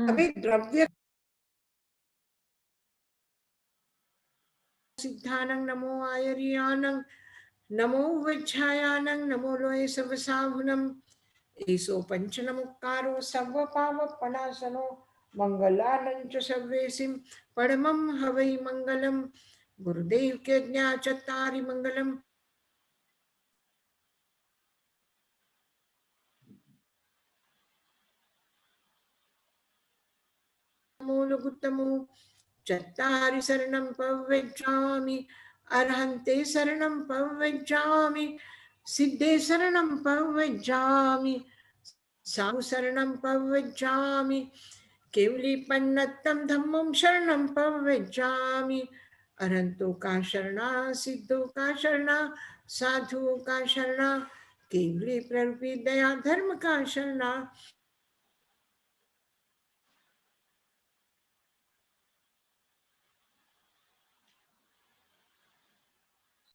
હવે દ્રવ્ય સિદ્ધાનં નમો આયર્યાનં નમો વજ્જાયાનં નમો લોય સવસાહુનમ એસો પંચનમુક્કારો સર્વપાવપનાશનો મંગલાનંચ સર્વેસિમ પરમં હવૈ મંગલમ. ગુરુદેવ કે જ્ઞા ચત્તારી મંગલમ. મૂલગુત્તમો ચત્તારી શરણં પવ્યજામિ, અર્હંતે શરણં પવ્યજામિ, સિદ્ધે શરણં પવ્યજામિ, સાહુ શરણં પવ્યજામિ, કેવલીપન્નતં ધમ્મં શરણં પવ્યજામિ, અરહંતો કા શરણા, સિદ્ધો કા શરણા, સાધુ કા શરણા, કેવલી પ્રવૃત્તિ દયા ધર્મ કા શરણા,